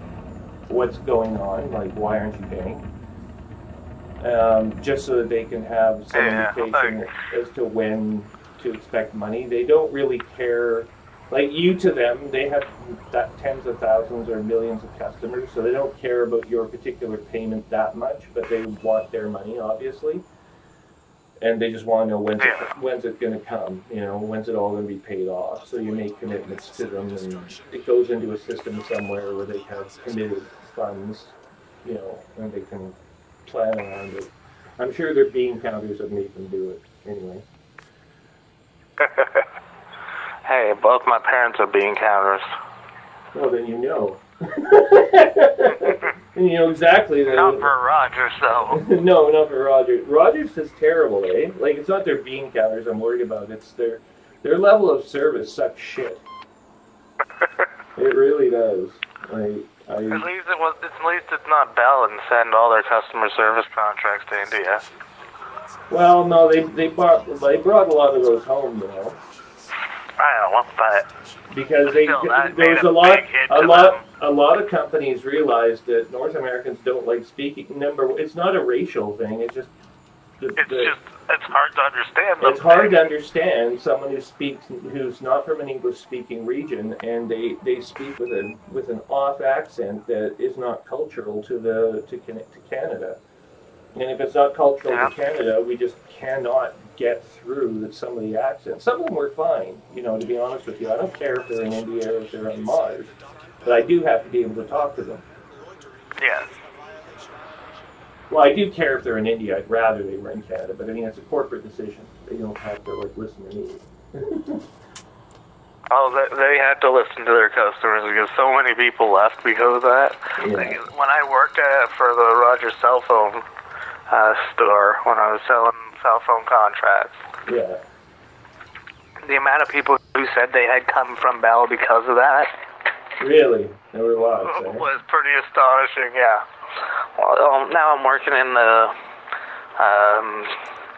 what's going on, like why aren't you paying? Just so that they can have some indication as to when to expect money. They don't really care. Like you to them, they have tens of thousands or millions of customers, so they don't care about your particular payment that much, but they want their money, obviously. And they just want to know when's it going to come, you know, when's it all going to be paid off. So you make commitments to them, and it goes into a system somewhere where they have committed funds, you know, and they can plan around it. I'm sure their bean counters have made them do it anyway.
Hey, both my parents are bean counters.
Well, then you know. And you know exactly that.
Not for Rogers, though.
No, not for Rogers. Rogers is terrible, eh? Like, it's not their bean counters I'm worried about. It's their level of service sucks shit. It really does. Like,
at least it's not Bell and send all their customer service contracts to India.
Well, no, they brought a lot of those home, you know.
I don't know, but
because there was a lot of companies realized that North Americans don't like speaking. It's not a racial thing. It's just
it's hard to understand.
It's hard to understand someone who's not from an English-speaking region, and they speak with an off accent that is not cultural to Canada. And if it's not cultural to Canada, we just cannot get through some of the accents. Some of them were fine, you know, to be honest with you. I don't care if they're in India or if they're on Mars, but I do have to be able to talk to them.
Yes.
Well, I do care if they're in India. I'd rather they were in Canada, but I mean, it's a corporate decision. They don't have to, like, listen to me.
Oh, they had to listen to their customers because so many people left because of that.
Yeah.
Like, when I worked for the Rogers cell phone store, when I was selling cell phone contracts, the amount of people who said they had come from Bell because of that,
really, there were lots,
was pretty astonishing. Yeah. Well, now I'm working in the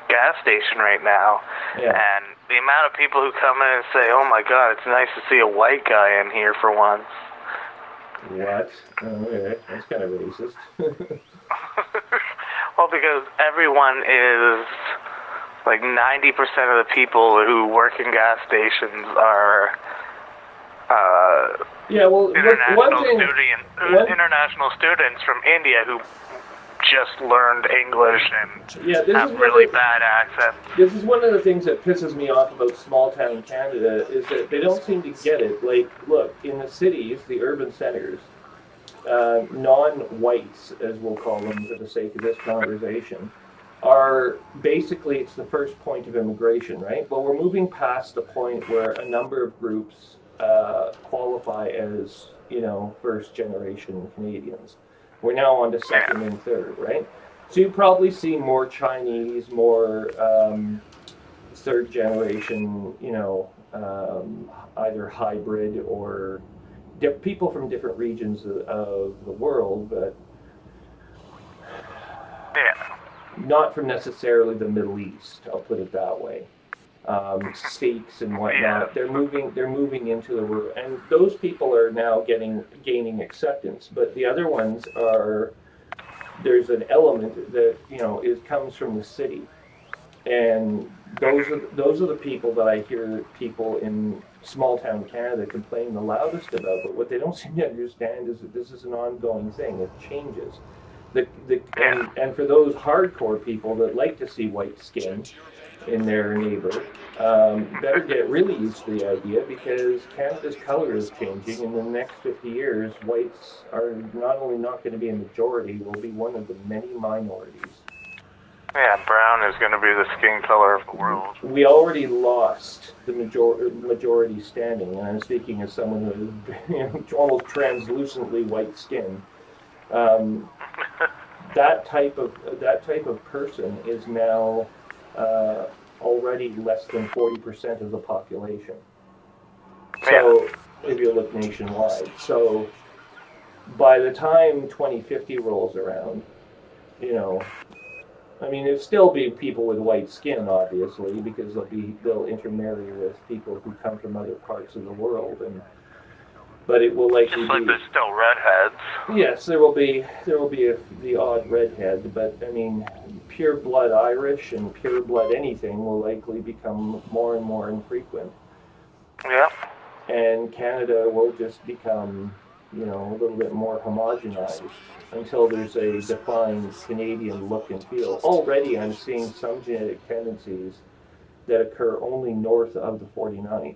gas station right now, and the amount of people who come in and say, "Oh my God, it's nice to see a white guy in here for once."
What? Oh, okay. That's kind of racist.
Well, because everyone is, like 90% of the people who work in gas stations are international students from India who just learned English and have really bad accents.
This is one of the things that pisses me off about small-town Canada, is that they don't seem to get it. Like, look, in the cities, the urban centers, non-whites, as we'll call them for the sake of this conversation, are basically, it's the first point of immigration, right? But we're moving past the point where a number of groups qualify as, you know, first-generation Canadians. We're now on to second and third, right? So you probably see more Chinese, more third-generation, you know, either hybrid or people from different regions of the world, but not from necessarily the Middle East. I'll put it that way. Sikhs and whatnot. They're moving into the world, and those people are now gaining acceptance. But the other ones are, there's an element that, you know, comes from the city, and those are the people that I hear people in small town Canada complain the loudest about. But what they don't seem to understand is that this is an ongoing thing. It changes. And for those hardcore people that like to see white skin in their neighbor, better get really used to the idea, because Canada's color is changing. In the next 50 years, whites are not only not going to be a majority, will be one of the many minorities.
Yeah, brown is going to be the skin color of the world.
We already lost the majority standing, and I'm speaking as someone who has almost translucently white skin. that type of person is now already less than 40% of the population. So if you look nationwide, so by the time 2050 rolls around, you know, I mean, there'll still be people with white skin, obviously, because they'll intermarry with people who come from other parts of the world, but it will likely
just like there's still redheads.
Yes, there will be the odd redhead, but I mean, pure blood Irish and pure blood anything will likely become more and more infrequent.
Yeah.
And Canada will just become, you know, a little bit more homogenized until there's a defined Canadian look and feel. Already I'm seeing some genetic tendencies that occur only north of the 49th,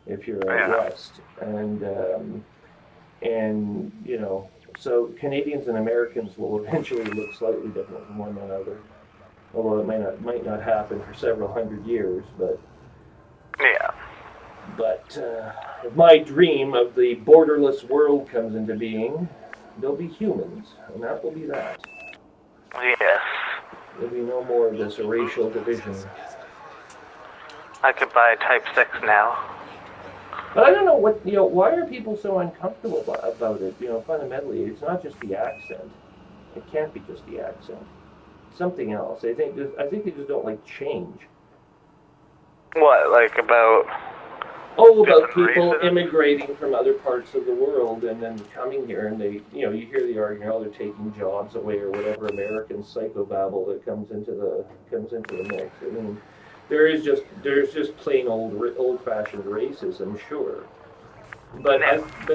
if you're out west. And you know, so Canadians and Americans will eventually look slightly different from one another, although it might not happen for several hundred years, but...
Yeah.
But if my dream of the borderless world comes into being, there'll be humans, and that will be that.
Yes.
There'll be no more of this racial division.
I could buy a Type 6 now.
But I don't know why are people so uncomfortable about it? You know, fundamentally, it's not just the accent. It can't be just the accent. It's something else. I think they just don't like change.
What, like about...
Oh, about people immigrating from other parts of the world and then coming here, and they, you know, you hear the argument, oh, they're taking jobs away or whatever American psychobabble that comes into the mix. I mean, there's just plain old-fashioned racism, sure, but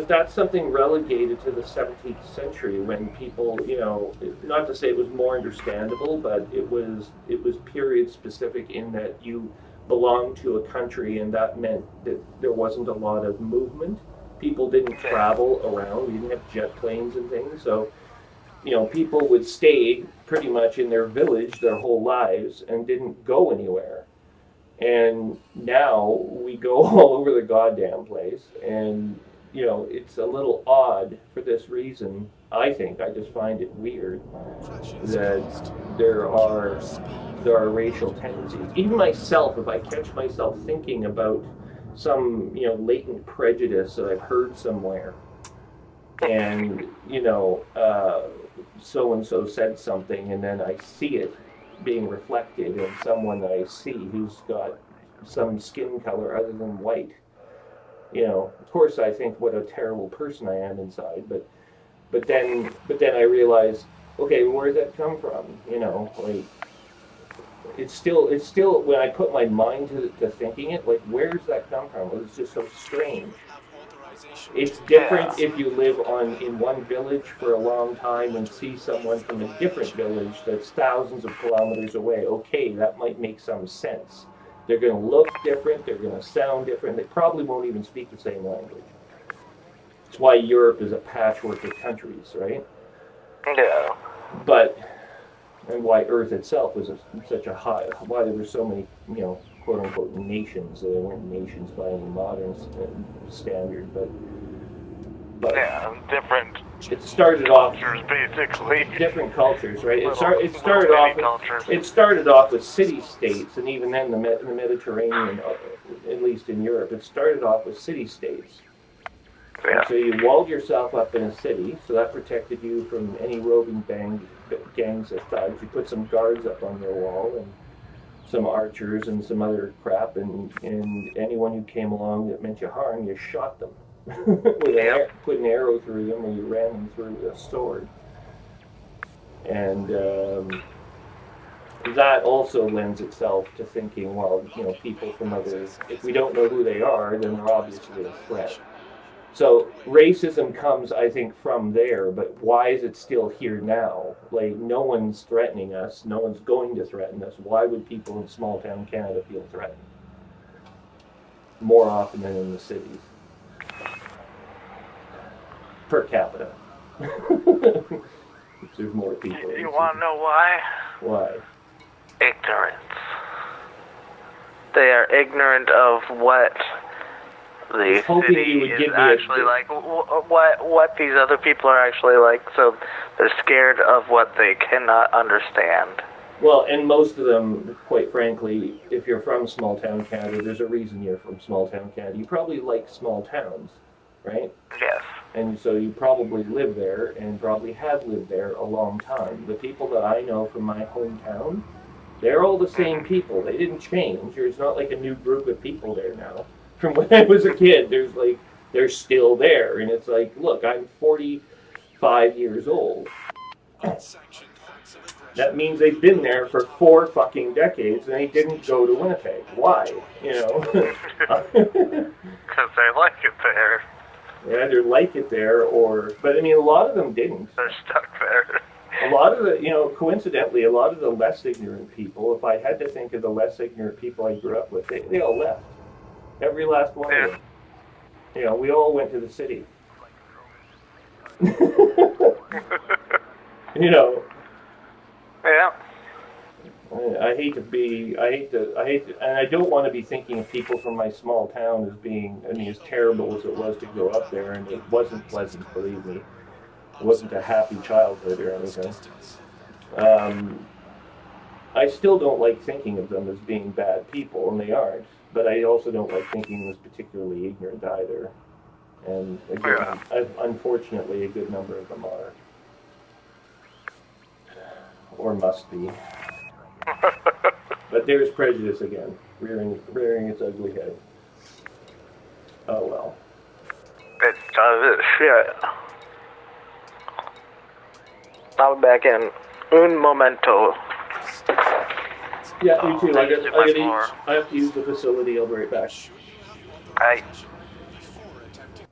that's something relegated to the 17th century when people, you know, not to say it was more understandable, but it was period specific in that you belonged to a country, and that meant that there wasn't a lot of movement. People didn't travel around. We didn't have jet planes and things. So, you know, people would stay pretty much in their village their whole lives and didn't go anywhere. And now we go all over the goddamn place. And, you know, it's a little odd for this reason. I just find it weird that there are racial tendencies. Even myself, if I catch myself thinking about some, you know, latent prejudice that I've heard somewhere, and, you know, so-and-so said something, and then I see it being reflected in someone that I see who's got some skin color other than white. You know, of course I think what a terrible person I am inside, but then I realize, okay, where did that come from? You know, like, it's still when I put my mind to thinking it, like, where does that come from? Well, it's just so strange. It's different if you live in one village for a long time and see someone from a different village that's thousands of kilometers away. Okay, that might make some sense. They're going to look different, they're going to sound different, they probably won't even speak the same language. That's why Europe is a patchwork of countries, right?
Yeah.
And why Earth itself was such a high, why there were so many, you know, quote-unquote nations. They weren't nations by any modern standard, but
yeah, different.
It started off
cultures, basically.
Different cultures, right? It started off with city-states, and even then, the Mediterranean, at least in Europe, it started off with city-states.
Yeah.
So you walled yourself up in a city, so that protected you from any roving gangs of thugs. You put some guards up on your wall, and some archers and some other crap, and anyone who came along that meant you harm, you shot them. Put an arrow through them, or you ran them through with a sword. And that also lends itself to thinking, well, you know, people from others, if we don't know who they are, then they're obviously a threat. So racism comes, I think, from there, but why is it still here now? Like, no one's threatening us, no one's going to threaten us. Why would people in small town Canada feel threatened? More often than in the cities. Per capita. There's more people.
You want to know why?
Why?
Ignorance. They are ignorant of what the
hoping
city
you would
is
give me
actually like, what these other people are actually like, so they're scared of what they cannot understand.
Well, and most of them, quite frankly, if you're from small town Canada, there's a reason you're from small town Canada. You probably like small towns, right?
Yes.
And so you probably live there and probably have lived there a long time. The people that I know from my hometown, they're all the same people. They didn't change. There's not like a new group of people there now. From when I was a kid, there's like, they're still there. And it's like, look, I'm 45 years old.
Unsanctioned acts of aggression.
That means they've been there for 4 fucking decades and they didn't go to Winnipeg. Why? You know?
Because they like it there.
They either like it there or... But I mean, a lot of them didn't.
They're stuck there.
A lot of the, you know, coincidentally, a lot of the less ignorant people, if I had to think of the less ignorant people I grew up with, they all left. Every last one of them. You know, we all went to the city. You know.
Yeah.
I hate to, and I don't want to be thinking of people from my small town as being, I mean, as terrible as it was to grow up there, and it wasn't pleasant, believe me. It wasn't a happy childhood or anything. I still don't like thinking of them as being bad people, and they aren't, but I also don't like thinking them as particularly ignorant either. And again, unfortunately, a good number of them are. Or must be. But there's prejudice again, rearing its ugly head. Oh well.
It does shit. I'll be back in un momento.
Yeah, you too. I have to use the facility. I'll be right back.
Aye.
Before attempting.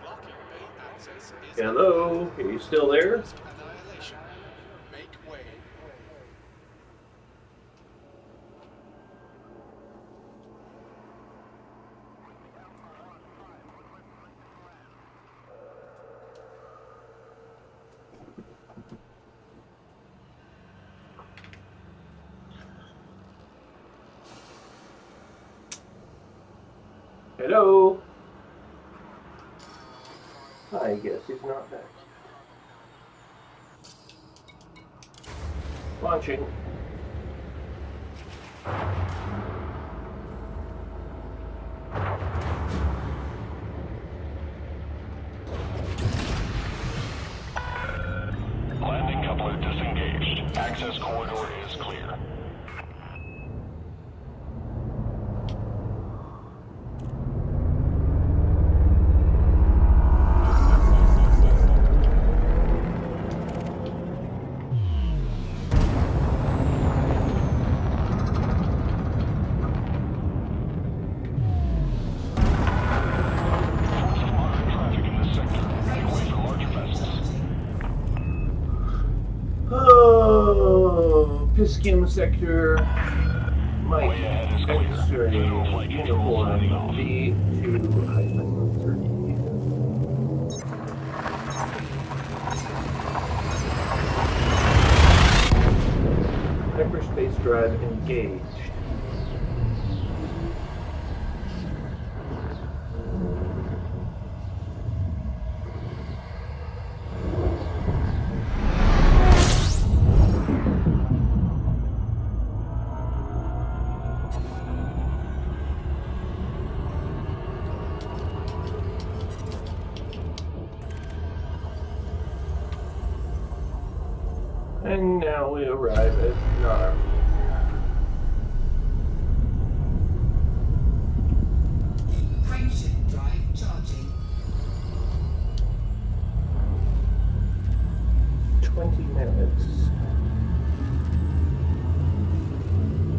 Blocking bay access is
Hello, are you still there?
risk annihilation. Make way.
Hello? I guess he's not back. Launching.
Landing coupler disengaged. Access corridor is clear.
Piskim sector, Mike, X-ray, uniform, B2-30. Hyperspace drive engaged. And now we arrive at Nar.
Frameshift drive charging.
20 minutes.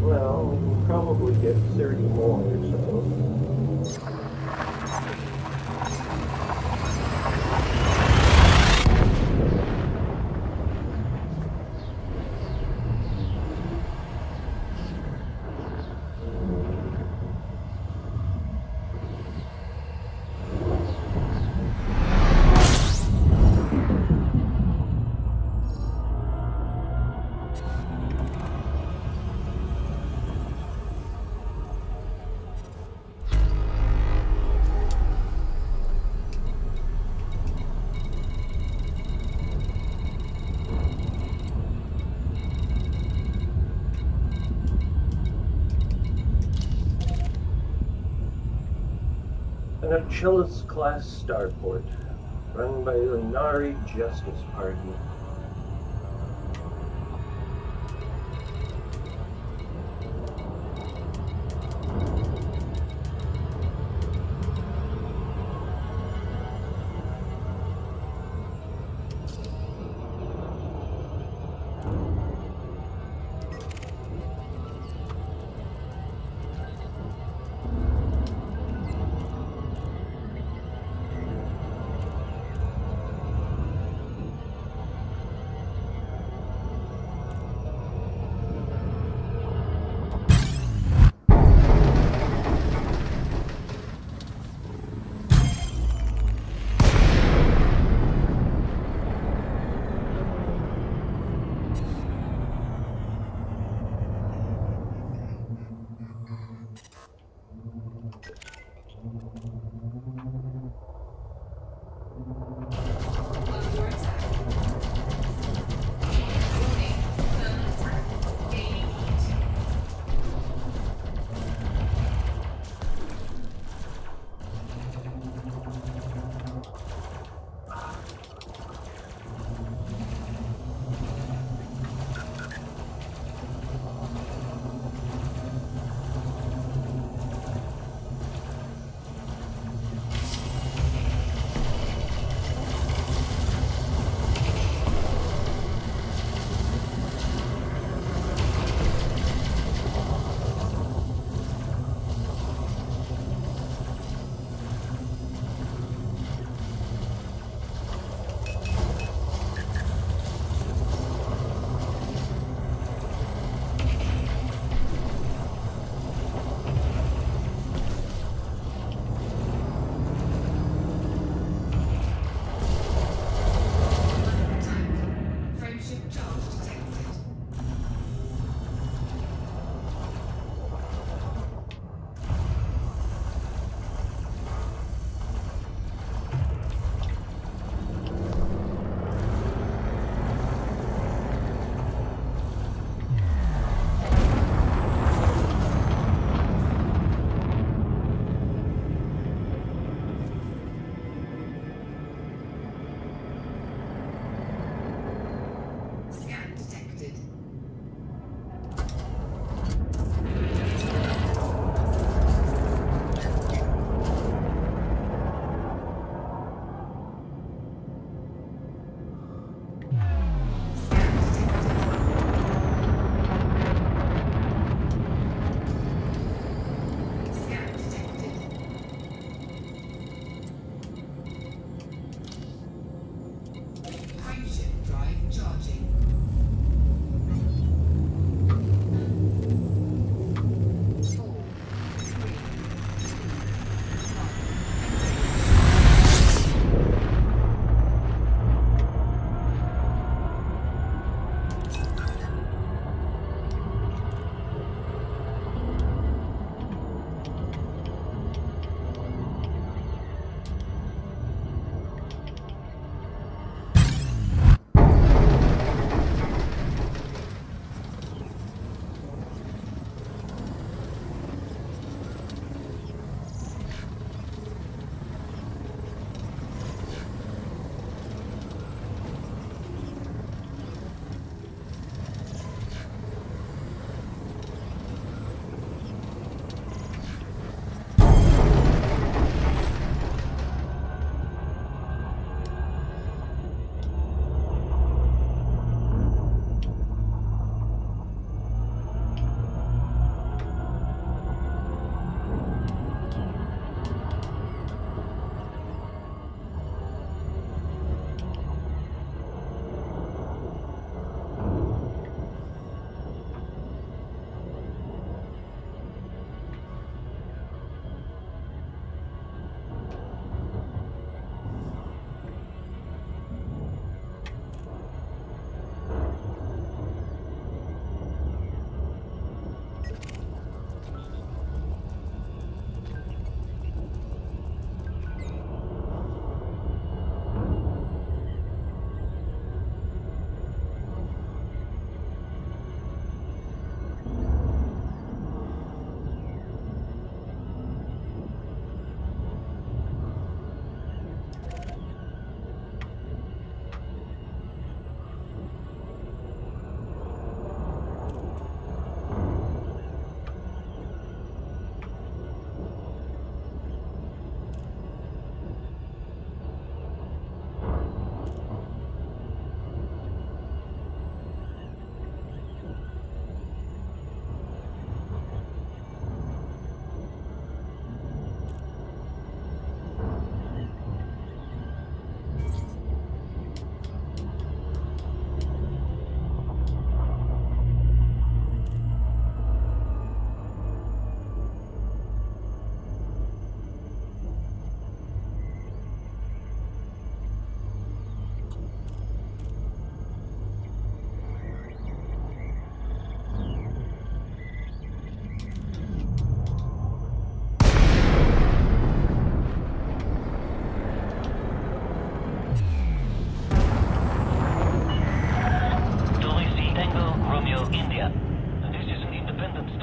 Well, we can probably get 30 more or so. An Achilles-class starport, run by the Nari Justice Party.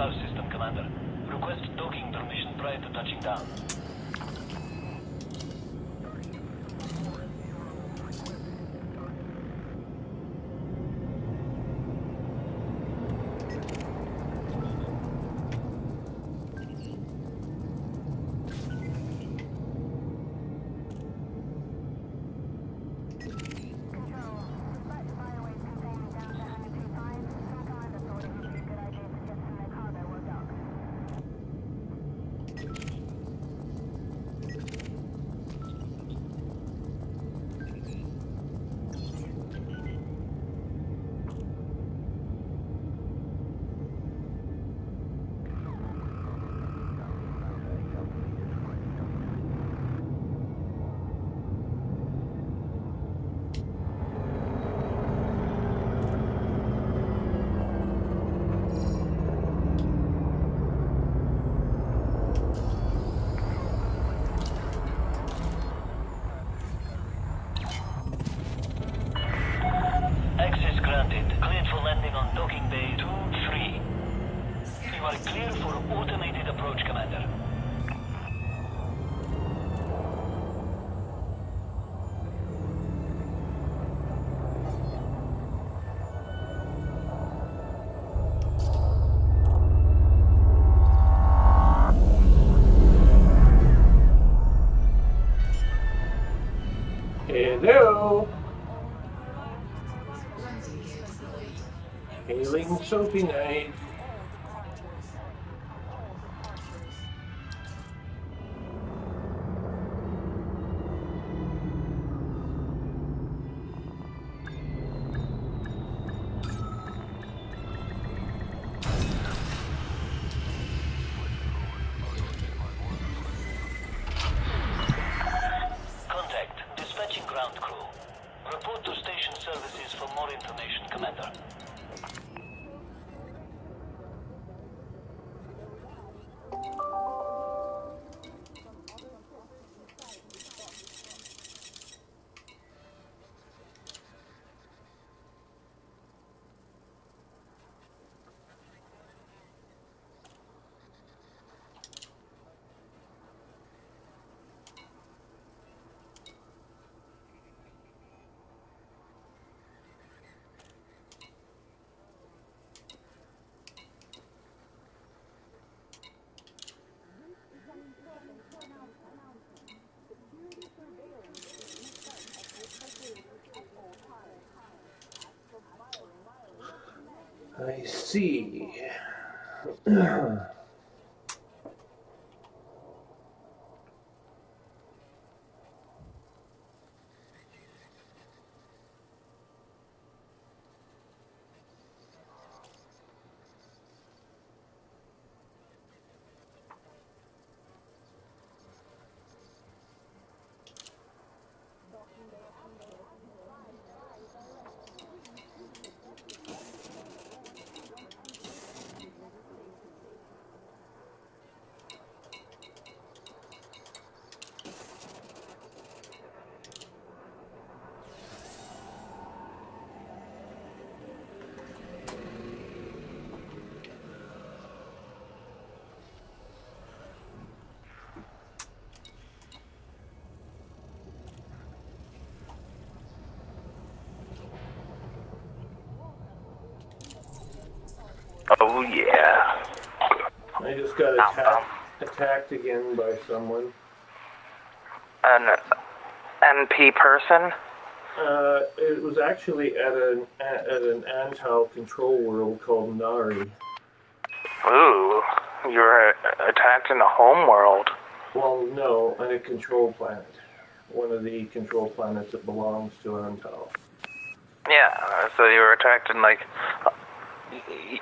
star system, Commander. Request docking permission prior to touching down. Access granted. Cleared for landing on docking bay 2-3. You are clear for automated approach, Commander.
Hello. Hailing Soapy Night.
Contact. Dispatching ground crew. Report to station services for more information, Commander.
I see.
Oh yeah.
I just got attacked again by someone.
An NP person?
It was actually at an Antal control world called Nari.
Ooh, you were attacked in the home world.
Well, no, on a control planet. One of the control planets that belongs to Antal.
Yeah, so you were attacked in, like,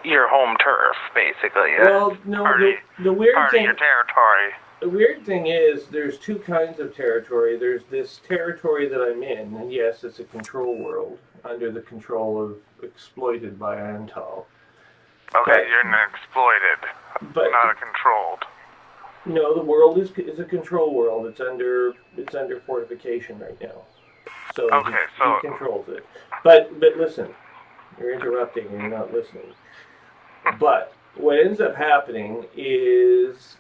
your home turf, basically.
Well, no, the weird
part
thing...
of your territory.
The weird thing is, there's two kinds of territory. There's this territory that I'm in, and yes, it's a control world, under the control of exploited by Antal.
Okay, you're an exploited,
but
not a controlled.
No, the world is a control world. It's under fortification right now. So
okay,
he controls it. But listen, you're interrupting and you're not listening. But what ends up happening is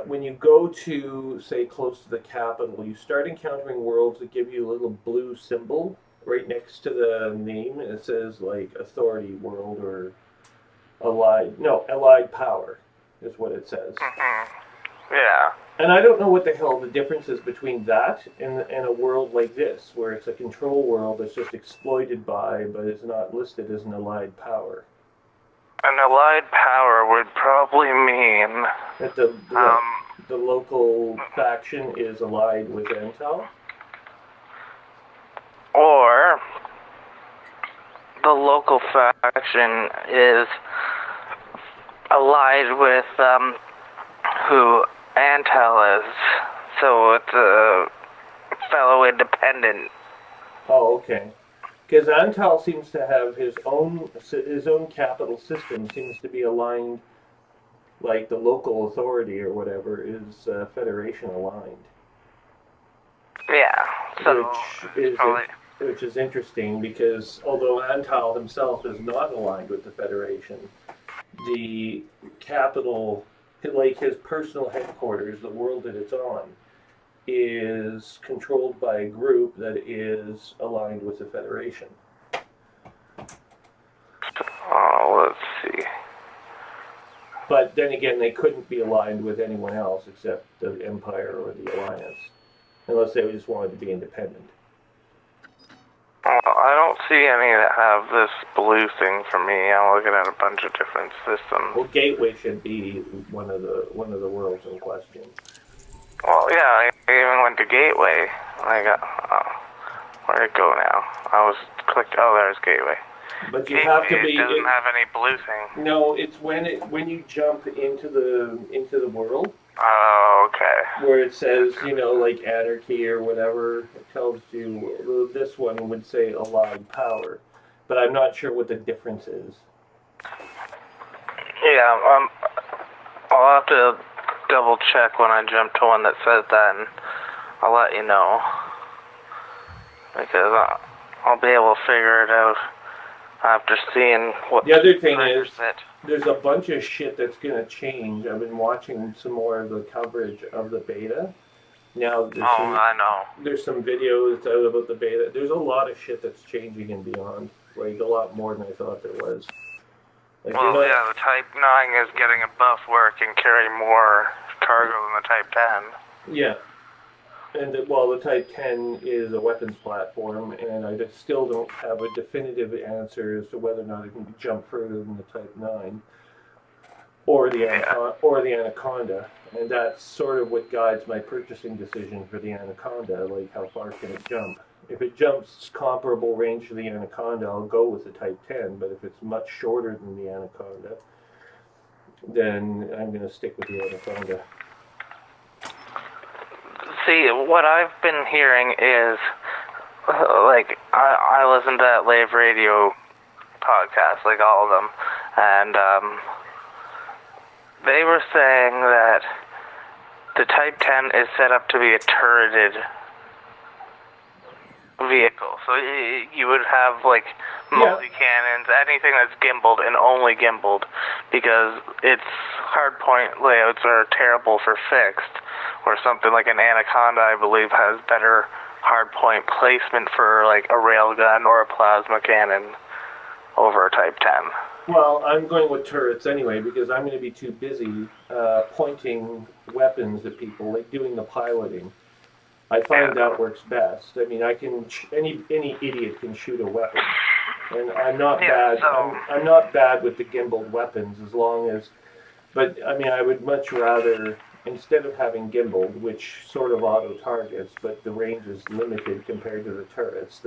when you go to, say, close to the capital, you start encountering worlds that give you a little blue symbol right next to the name. It says, like, Authority World or Allied Power is what it says.
Yeah.
And I don't know what the hell the difference is between that and a world like this, where it's a control world that's just exploited by, but is not listed as an allied power.
An allied power would probably mean
That the local faction is allied with Antal?
Or the local faction is allied with who Antal is, so it's a fellow independent.
Oh, okay. Because Antal seems to have his own capital system seems to be aligned, like the local authority or whatever is Federation aligned.
Yeah. So
which is interesting because although Antal himself is not aligned with the Federation, the capital, like his personal headquarters, the world that it's on, is controlled by a group that is aligned with the Federation.
Oh, let's see.
But then again, they couldn't be aligned with anyone else except the Empire or the Alliance, unless they just wanted to be independent.
I don't see any that have this blue thing for me. I'm looking at a bunch of different systems.
Well, Gateway should be one of the worlds in question.
Well, yeah, I even went to Gateway. I got where'd it go now? I was clicked. Oh, there's Gateway.
But you
Gateway,
have to be.
It doesn't have any blue thing.
No, it's when you jump into the world.
Oh, okay.
Where it says, you know, like anarchy or whatever, it tells you, this one would say allied power. But I'm not sure what the difference is.
Yeah, I'll have to double check when I jump to one that says that, and I'll let you know. Because I'll be able to figure it out after seeing what...
The other thing is, there's a bunch of shit that's going to change. I've been watching some more of the coverage of the beta. Now,
I know.
There's some videos out about the beta. There's a lot of shit that's changing and beyond. Like, a lot more than I thought there was. Like,
well, yeah, the Type 9 is getting a buff where it can carry more cargo than the Type 10.
Yeah. And, the Type 10 is a weapons platform, and I still don't have a definitive answer as to whether or not it can jump further than the Type 9 or the Anaconda. And that's sort of what guides my purchasing decision for the Anaconda, like how far can it jump. If it jumps comparable range to the Anaconda, I'll go with the Type 10, but if it's much shorter than the Anaconda, then I'm going to stick with the Anaconda.
See, what I've been hearing is, like, I listen to that Lave Radio podcast, like all of them, and they were saying that the Type 10 is set up to be a turreted vehicle. So you would have, like, multi-cannons, anything that's gimbaled and only gimbaled, because its hardpoint layouts are terrible for fixed. Or something like an Anaconda, I believe, has better hardpoint placement for, like, a railgun or a plasma cannon over a Type 10.
Well, I'm going with turrets anyway, because I'm going to be too busy pointing weapons at people, like doing the piloting. I find that works best. I mean, I can any idiot can shoot a weapon, and I'm not bad. I'm not bad with the gimbaled weapons as long as. But I mean, I would much rather. Instead of having gimbal, which sort of auto-targets, but the range is limited compared to the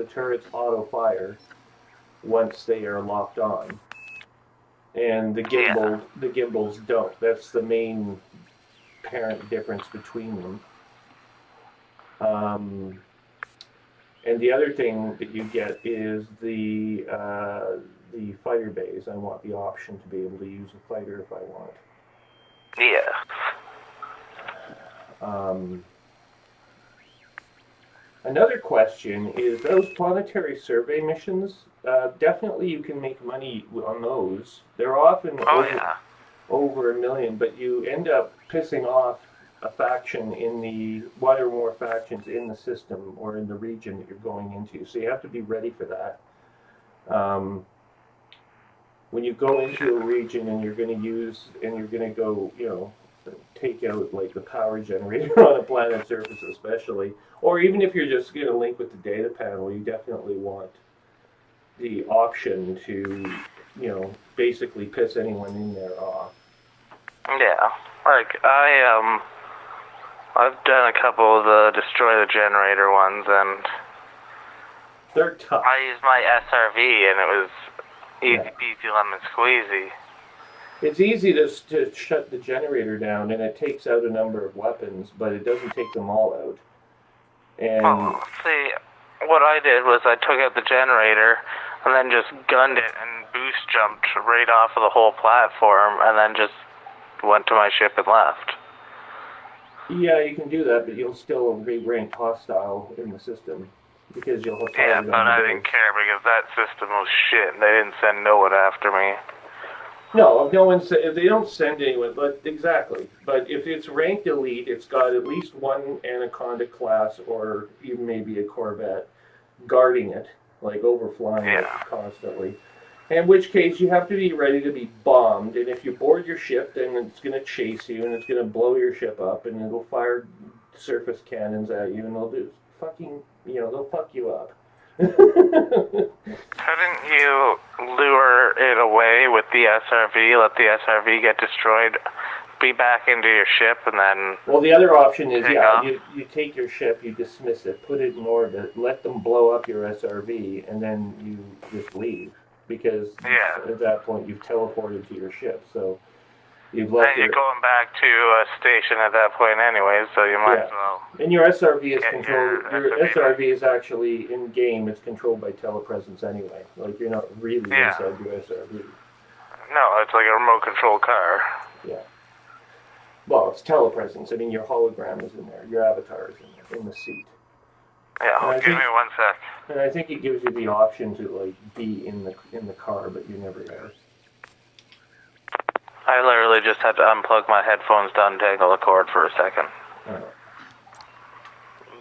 turrets auto-fire once they are locked on. And the gimbals don't. That's the main apparent difference between them. And the other thing that you get is the fighter bays. I want the option to be able to use a fighter if I want.
Yeah.
Another question is those planetary survey missions definitely you can make money on those. They're often over $1 million, but you end up pissing off a faction in the one or more factions in the system or in the region that you're going into. So you have to be ready for that. When you go into a region and you're going to go, you know, take out like the power generator on a planet surface especially, or even if you're just going to link with the data panel, you definitely want the option to, you know, basically piss anyone in there off.
Yeah, like I've done a couple of the destroy the generator ones, and
they're tough.
I used my SRV, and it was easy peasy lemon squeezy.
It's easy to shut the generator down, and it takes out a number of weapons, but it doesn't take them all out. And
see, what I did was I took out the generator, and then just gunned it and boost jumped right off of the whole platform, and then just went to my ship and left.
Yeah, you can do that, but you'll still be ranked hostile in the system because you'll have
but I didn't care because that system was shit. And they didn't send no one after me.
No, no one. If they don't send anyone, but exactly. But if it's ranked elite, it's got at least one Anaconda class or even maybe a Corvette guarding it, like overflying it constantly. In which case, you have to be ready to be bombed, and if you board your ship, then it's going to chase you, and it's going to blow your ship up, and it'll fire surface cannons at you, and they'll do fucking, you know, they'll fuck you up.
Couldn't you lure it away with the SRV, let the SRV get destroyed, be back into your ship, and then...
Well, the other option is, you take your ship, you dismiss it, put it in orbit, let them blow up your SRV, and then you just leave. Because at that point you've teleported to your ship, so you've left.
And you're going back to a station at that point anyway, so you might as well.
And your SRV is controlled. Your SRV is actually in game. It's controlled by telepresence anyway. Like you're not really inside your SRV.
No, it's like a remote control car.
Yeah. Well, it's telepresence. I mean, your hologram is in there. Your avatar is in the seat.
Yeah, give me 1 sec.
And I think it gives you the option to like be in the car, but you never are.
I literally just had to unplug my headphones, untangle the cord for a second.
Oh.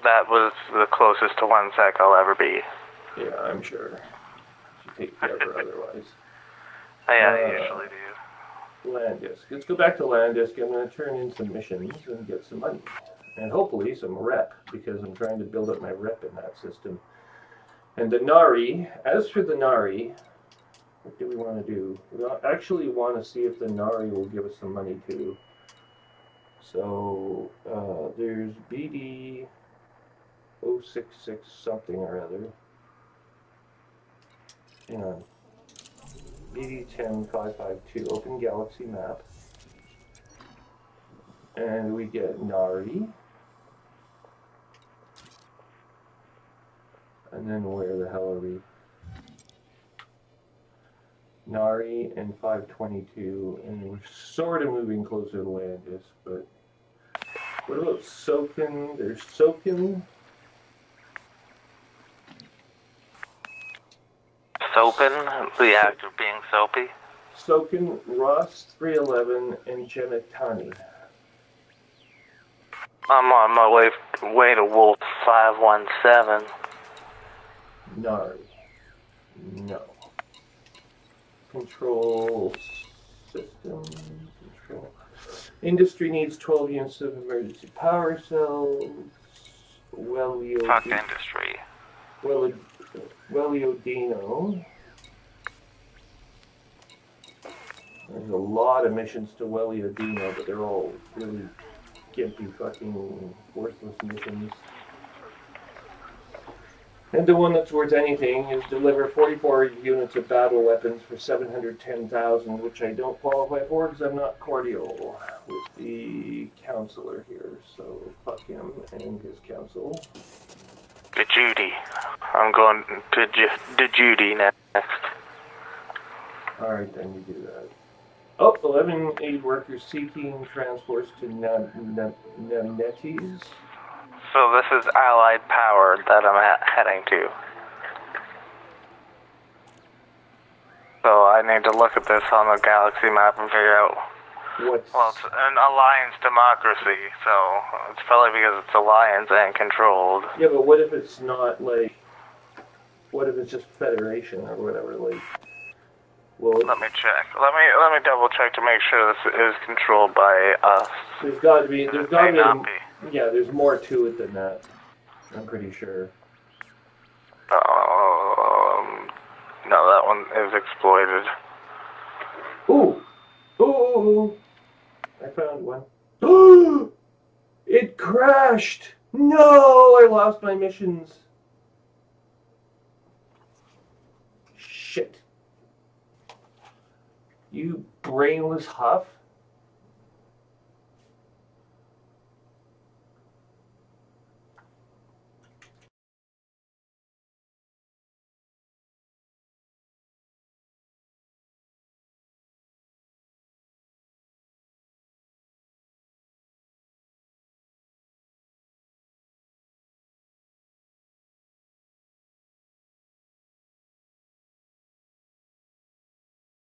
That was the closest to 1 sec I'll ever be.
Yeah, I'm sure. It should take forever otherwise.
Yeah, I usually do.
Land disk. Let's go back to land disk. I'm going to turn in some missions and get some money. And hopefully some rep, because I'm trying to build up my rep in that system. And the Nari, as for the Nari, what do we want to do? We actually want to see if the Nari will give us some money too. So, there's BD 066 something or other. Hang on. BD 10552, open galaxy map. And we get Nari. And then where the hell are we? Nari and 522, and we're sort of moving closer to Landis, but what about Soken? There's Soken.
Sopen? The act of being soapy?
Soken, Ross 311, and Genitani.
I'm on my way to Wolf 517.
Nari. No. Control system. Control. Industry needs 12 units of emergency power cells.
Fuck industry.
Weliodino. There's a lot of missions to Weliodino, but they're all really gimpy fucking worthless missions. And the one that's worth anything is deliver 44 units of battle weapons for 710,000, which I don't qualify for because I'm not cordial with the counselor here. So fuck him and his council.
To Judy. I'm going to Judy next.
Alright, then you do that. Oh, 11 aid workers seeking transports to Nametes.
So this is Allied power that I'm heading to. So I need to look at this on the galaxy map and figure out.
What's...
Well, it's an alliance democracy, so it's probably because it's alliance and controlled.
Yeah, but what if it's not, like... What if it's just federation or whatever, like... Well,
let me check. Let me double check to make sure this is controlled by us.
There's got to be. There's got to
be.
Yeah, there's more to it than that. I'm pretty sure.
No, that one is exploited.
Ooh, ooh! I found one. It crashed. No, I lost my missions. Shit. You brainless huff.